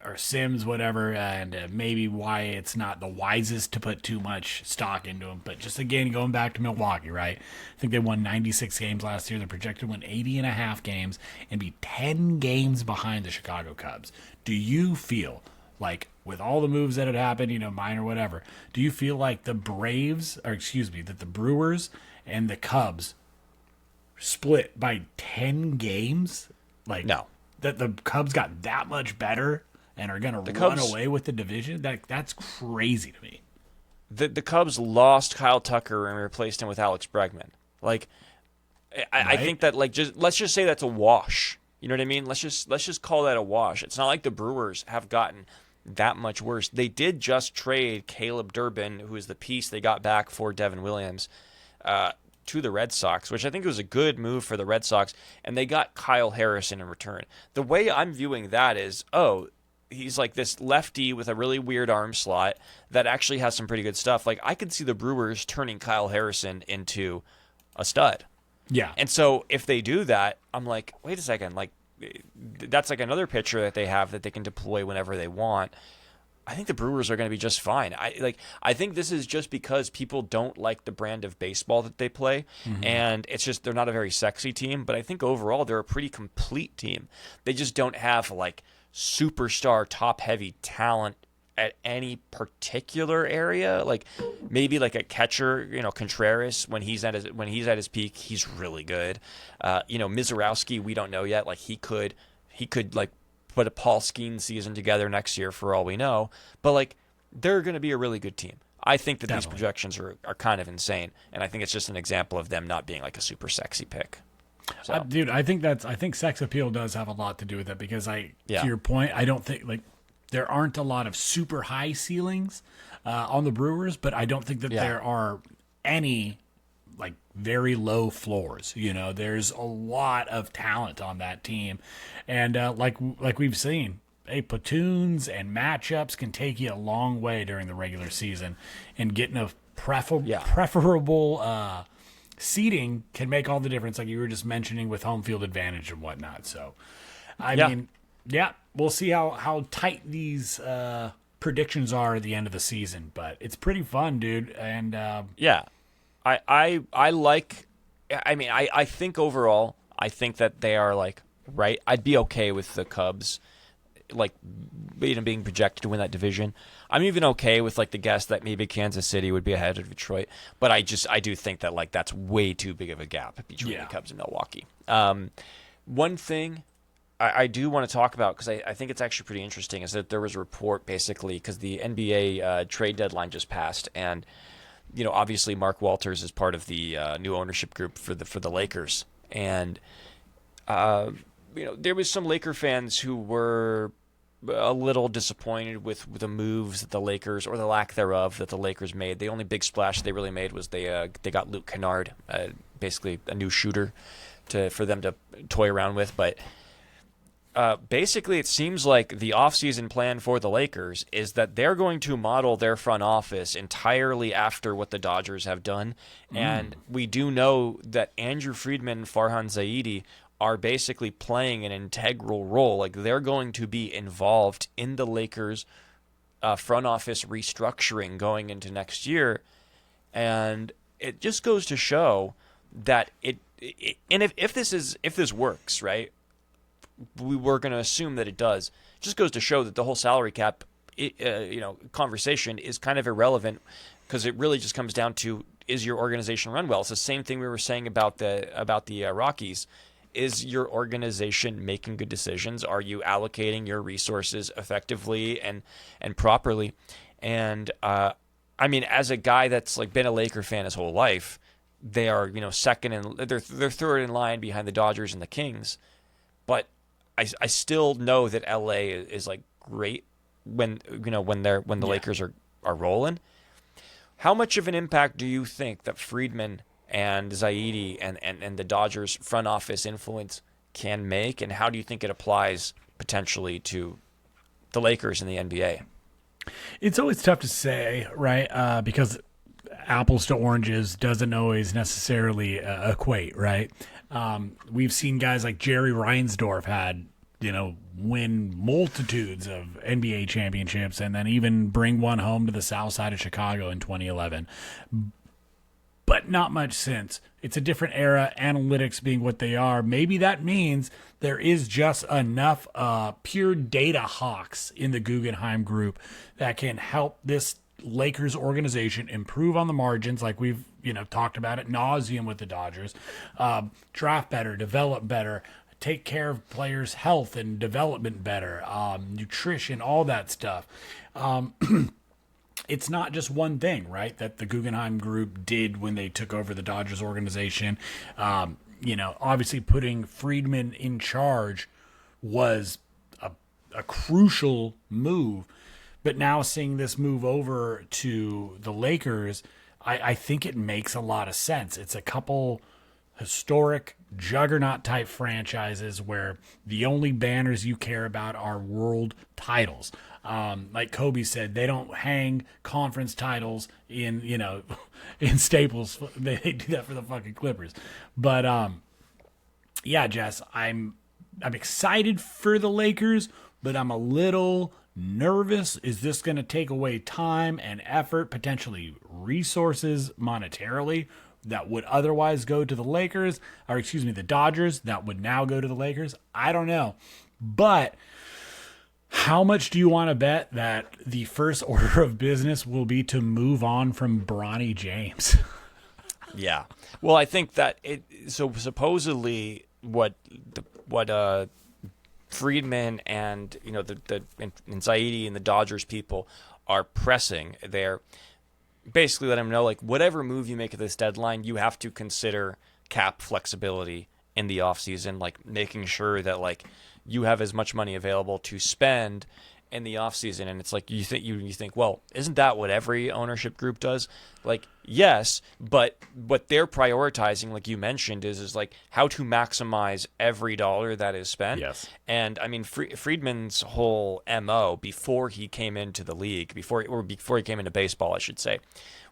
or Sims, whatever, and maybe why it's not the wisest to put too much stock into them. But just again, going back to Milwaukee, right? I think they won 96 games last year. They're projected to win 80 and a half games and be 10 games behind the Chicago Cubs. Do you feel with all the moves that had happened, mine or whatever, do you feel like that the Brewers and the Cubs split by 10 games? No. That the Cubs got that much better and are going to run away with the division? That's crazy to me. The Cubs lost Kyle Tucker and replaced him with Alex Bregman. I think that let's just say that's a wash. You know what I mean? Let's just call that a wash. It's not like the Brewers have gotten that much worse. They did just trade Caleb Durbin, who is the piece they got back for Devin Williams, to the Red Sox, which I think was a good move for the Red Sox, and they got Kyle Harrison in return. The way I'm viewing that is, he's this lefty with a really weird arm slot that actually has some pretty good stuff. I could see the Brewers turning Kyle Harrison into a stud. Yeah. And so if they do that, I'm wait a second, that's another pitcher that they have that they can deploy whenever they want. I think the Brewers are going to be just fine. I think this is just because people don't like the brand of baseball that they play, and it's just they're not a very sexy team. But I think overall they're a pretty complete team. They just don't have like superstar top heavy talent at any particular area. Like maybe like a catcher, Contreras when he's at his peak, he's really good. Mizorowski, we don't know yet. Like he could like put a Paul Skeens season together next year for all we know. But like they're going to be a really good team. I think that these projections are kind of insane, and I think it's just an example of them not being like a super sexy pick. So. Dude, I think sex appeal does have a lot to do with it because to your point, I don't think like there aren't a lot of super high ceilings on the Brewers, but I don't think that there are any like very low floors. There's a lot of talent on that team, and like we've seen, platoons and matchups can take you a long way during the regular season, and getting a preferable seating can make all the difference, like you were just mentioning with home field advantage and whatnot. So, I mean, we'll see how tight these predictions are at the end of the season, but it's pretty fun, dude. And I like. I mean, I think overall, I think that they are like right. I'd be okay with the Cubs, like being projected to win that division. I'm even okay with like the guess that maybe Kansas City would be ahead of Detroit, but I do think that like that's way too big of a gap between the Cubs and Milwaukee. One thing I do want to talk about, because I think it's actually pretty interesting, is that there was a report basically because the NBA trade deadline just passed, and obviously Mark Walters is part of the new ownership group for the Lakers, and there was some Laker fans who were a little disappointed with the moves that the Lakers, or the lack thereof, that the Lakers made. The only big splash they really made was they got Luke Kennard, basically a new shooter for them to toy around with. But basically it seems like the offseason plan for the Lakers is that they're going to model their front office entirely after what the Dodgers have done. And we do know that Andrew Friedman and Farhan Zaidi are basically playing an integral role. Like they're going to be involved in the Lakers front office restructuring going into next year. And it just goes to show that if this works, right, we're going to assume that it does. It just goes to show that the whole salary cap conversation is kind of irrelevant, because it really just comes down to, is your organization run well? It's the same thing we were saying about the Rockies. Is your organization making good decisions? Are you allocating your resources effectively and properly? And I mean, as a guy that's like been a Laker fan his whole life, they are second, and they're third in line behind the Dodgers and the Kings. But I still know that LA is like great when the Lakers are rolling. How much of an impact do you think that Friedman and Zaidi and the Dodgers front office influence can make, and how do you think it applies potentially to the Lakers and the NBA? It's always tough to say, right? Because apples to oranges doesn't always necessarily equate, right? We've seen guys like Jerry Reinsdorf had, win multitudes of NBA championships, and then even bring one home to the south side of Chicago in 2011. But not much since. It's a different era, analytics being what they are. Maybe that means there is just enough pure data hawks in the Guggenheim group that can help this Lakers organization improve on the margins, like we've talked about ad nauseum with the Dodgers. Draft better, develop better, take care of players' health and development better, nutrition, all that stuff. It's not just one thing, right, that the Guggenheim Group did when they took over the Dodgers organization. Obviously putting Friedman in charge was a crucial move. But now seeing this move over to the Lakers, I think it makes a lot of sense. It's a couple historic juggernaut-type franchises where the only banners you care about are world titles. Like Kobe said, they don't hang conference titles in Staples. They do that for the fucking Clippers. But Jess, I'm excited for the Lakers, but I'm a little nervous? Is this going to take away time and effort, potentially resources monetarily that would otherwise go to the Lakers, or excuse me, the Dodgers that would now go to the Lakers? I don't know. But how much do you want to bet that the first order of business will be to move on from Bronny James? Yeah. Well, I think that so supposedly what Friedman and the Saidi and the Dodgers people are pressing, they're basically letting them know, like, whatever move you make at this deadline, you have to consider cap flexibility in the offseason, like making sure that like you have as much money available to spend in the offseason. And it's like you think, well, isn't that what every ownership group does? Like, yes, but what they're prioritizing, like you mentioned, is like how to maximize every dollar that is spent. Yes. And I mean, Friedman's whole MO before he came into the league, before he came into baseball, I should say,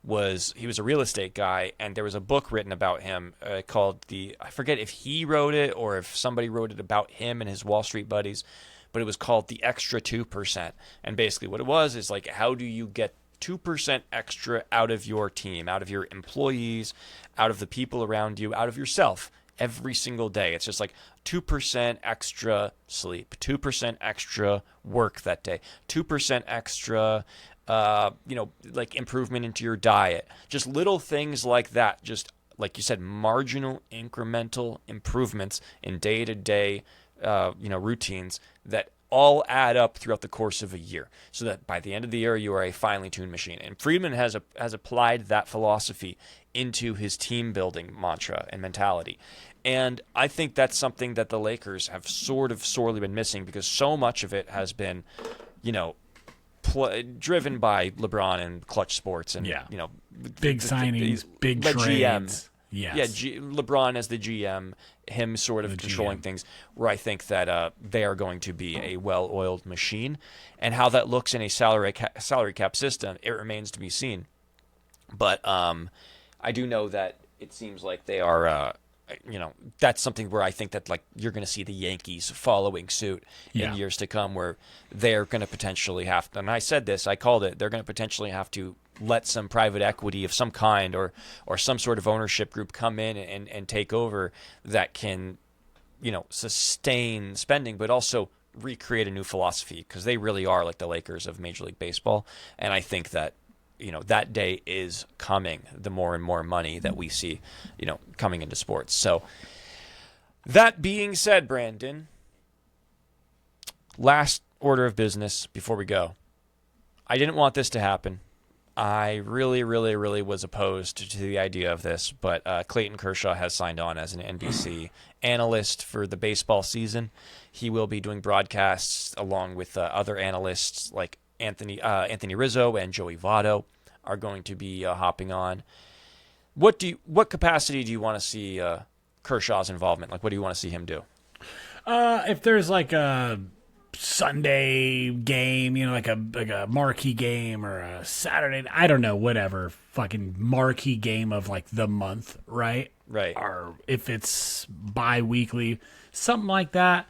was he was a real estate guy, and there was a book written about him called I forget if he wrote it or if somebody wrote it about him and his Wall Street buddies, but it was called The Extra 2%. And basically what it was is like, how do you get 2% extra out of your team, out of your employees, out of the people around you, out of yourself every single day? It's just like 2% extra sleep, 2% extra work that day, 2% extra like improvement into your diet, just little things like that. Just like you said, marginal incremental improvements in day-to-day routines that all add up throughout the course of a year, so that by the end of the year you are a finely tuned machine. And Friedman has applied that philosophy into his team building mantra and mentality. And I think that's something that the Lakers have sort of sorely been missing, because so much of it has been, driven by LeBron and clutch sports and big signings, big trades. GM. Yes. Yeah, LeBron as the GM, him sort of controlling things, where I think that they are going to be a well-oiled machine. And how that looks in a salary cap system, it remains to be seen. But I do know that it seems like they are, that's something where I think that like you're going to see the Yankees following suit in years to come, where they're going to potentially have to, and I said this, I called it, they're going to potentially have to let some private equity of some kind or some sort of ownership group come in and take over that can, sustain spending, but also recreate a new philosophy, because they really are like the Lakers of Major League Baseball. And I think that, that day is coming, the more and more money that we see, coming into sports. So that being said, Brandon, last order of business before we go. I didn't want this to happen. I really, really, really was opposed to the idea of this, but Clayton Kershaw has signed on as an NBC analyst for the baseball season. He will be doing broadcasts along with other analysts like Anthony Rizzo and Joey Votto are going to be hopping on. What capacity do you want to see Kershaw's involvement? Like, what do you want to see him do? If there's like a Sunday game, like a marquee game, or a Saturday, I don't know, whatever fucking marquee game of like the month, right? Right. Or if it's bi-weekly, something like that,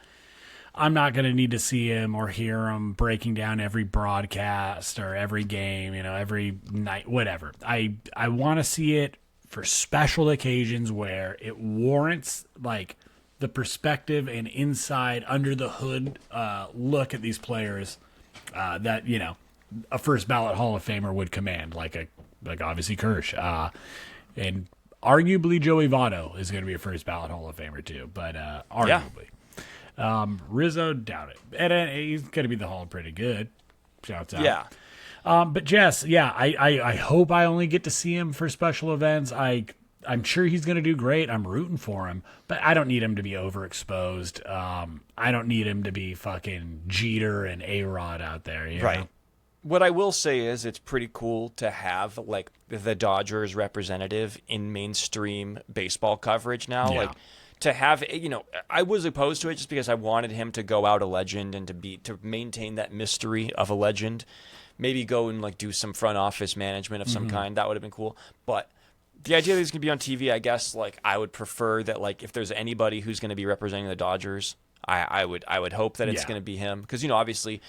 I'm not going to need to see him or hear him breaking down every broadcast or every game, every night, whatever. I want to see it for special occasions where it warrants like the perspective and inside under the hood look at these players that a first ballot Hall of Famer would command, like obviously Kersh, and arguably Joey Votto is going to be a first ballot Hall of Famer too, but arguably. Rizzo, doubt it, and he's going to be the Hall pretty good. Shouts out. Yeah. But Jess, I hope I only get to see him for special events. I'm sure he's going to do great. I'm rooting for him, but I don't need him to be overexposed. I don't need him to be fucking Jeter and A-Rod out there. Right. Know? What I will say is it's pretty cool to have like the Dodgers representative in mainstream baseball coverage now. Yeah. Like to have, I was opposed to it just because I wanted him to go out a legend and to maintain that mystery of a legend. Maybe go and like do some front office management of some kind. That would have been cool. But the idea that he's going to be on TV, I guess, like I would prefer that, like if there's anybody who's going to be representing the Dodgers, I would hope that it's going to be him, because obviously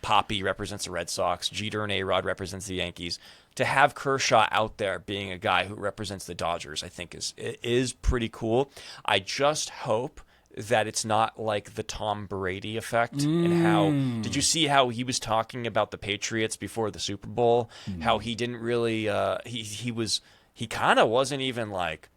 Poppy represents the Red Sox. Jeter and A-Rod represents the Yankees. To have Kershaw out there being a guy who represents the Dodgers, I think is pretty cool. I just hope that it's not like the Tom Brady effect. And how did you see how he was talking about the Patriots before the Super Bowl? How he didn't really he kind of wasn't even like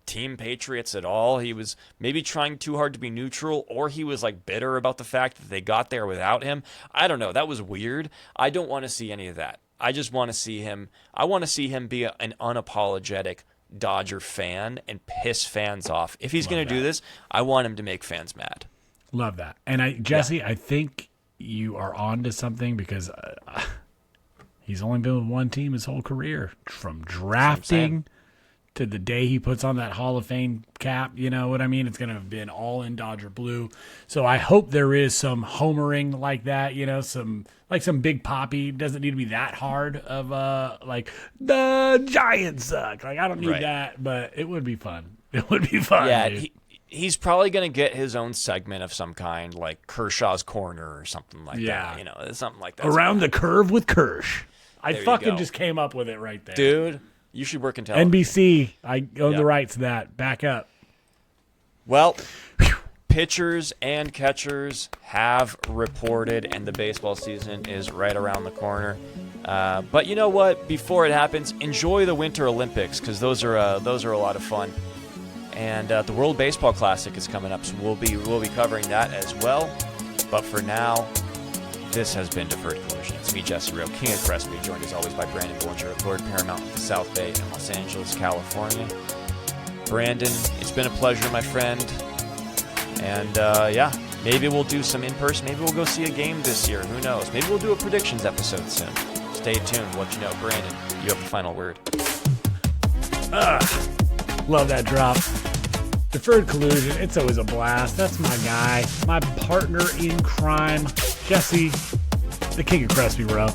Team Patriots at all. He was maybe trying too hard to be neutral, or he was like bitter about the fact that they got there without him. I don't know. That was weird. I don't want to see any of that. I just want to see him. I want to see him be an unapologetic Dodger fan and piss fans off. If he's going to do this, I want him to make fans mad. Love that. And Jesse, I think you are on to something, because he's only been with one team his whole career, from drafting to the day he puts on that Hall of Fame cap. You know what I mean? It's going to have been all in Dodger blue. So I hope there is some homering like that, some big Poppy. Doesn't need to be that hard of like the Giants suck. Like, I don't need that, but it would be fun. It would be fun. Yeah, dude. He's probably going to get his own segment of some kind, like Kershaw's Corner or something like that. Something like that. Around the curve with Kersh. I There you fucking go. just came up with it right there. Dude, you should work in television. NBC, I own the rights to that. Back up. Well, pitchers and catchers have reported, and the baseball season is right around the corner. But you know what? Before it happens, enjoy the Winter Olympics, because those are a lot of fun. And the World Baseball Classic is coming up, so we'll be covering that as well. But for now, this has been Deferred Collusion. It's me, Jesse Rowe, King of Crespi, joined as always by Branden Bullinger at Lord Paramount in the South Bay in Los Angeles, California. Branden, it's been a pleasure, my friend. And maybe we'll do some in-person. Maybe we'll go see a game this year. Who knows? Maybe we'll do a predictions episode soon. Stay tuned. We'll let you know. Branden, you have the final word. Love that drop. Deferred Collusion, it's always a blast. That's my guy, my partner in crime, Jesse, the King of Crespi Rowe.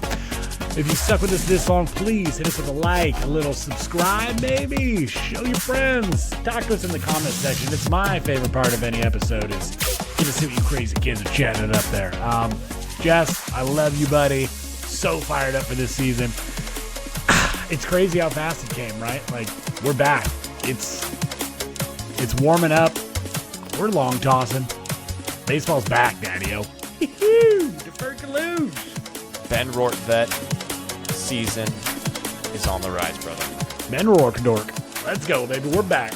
If you stuck with us this long, please hit us with a like, a little subscribe, maybe. Show your friends. Talk to us in the comment section. It's my favorite part of any episode, is get to see what you crazy kids are chatting it up there. Jess, I love you, buddy. So fired up for this season. It's crazy how fast it came, right? Like, we're back. It's warming up. We're long tossing. Baseball's back, Daddy-o. Deferred Collusion. Ben Rortvet season is on the rise, brother. Ben Rourke Dork. Let's go, baby. We're back.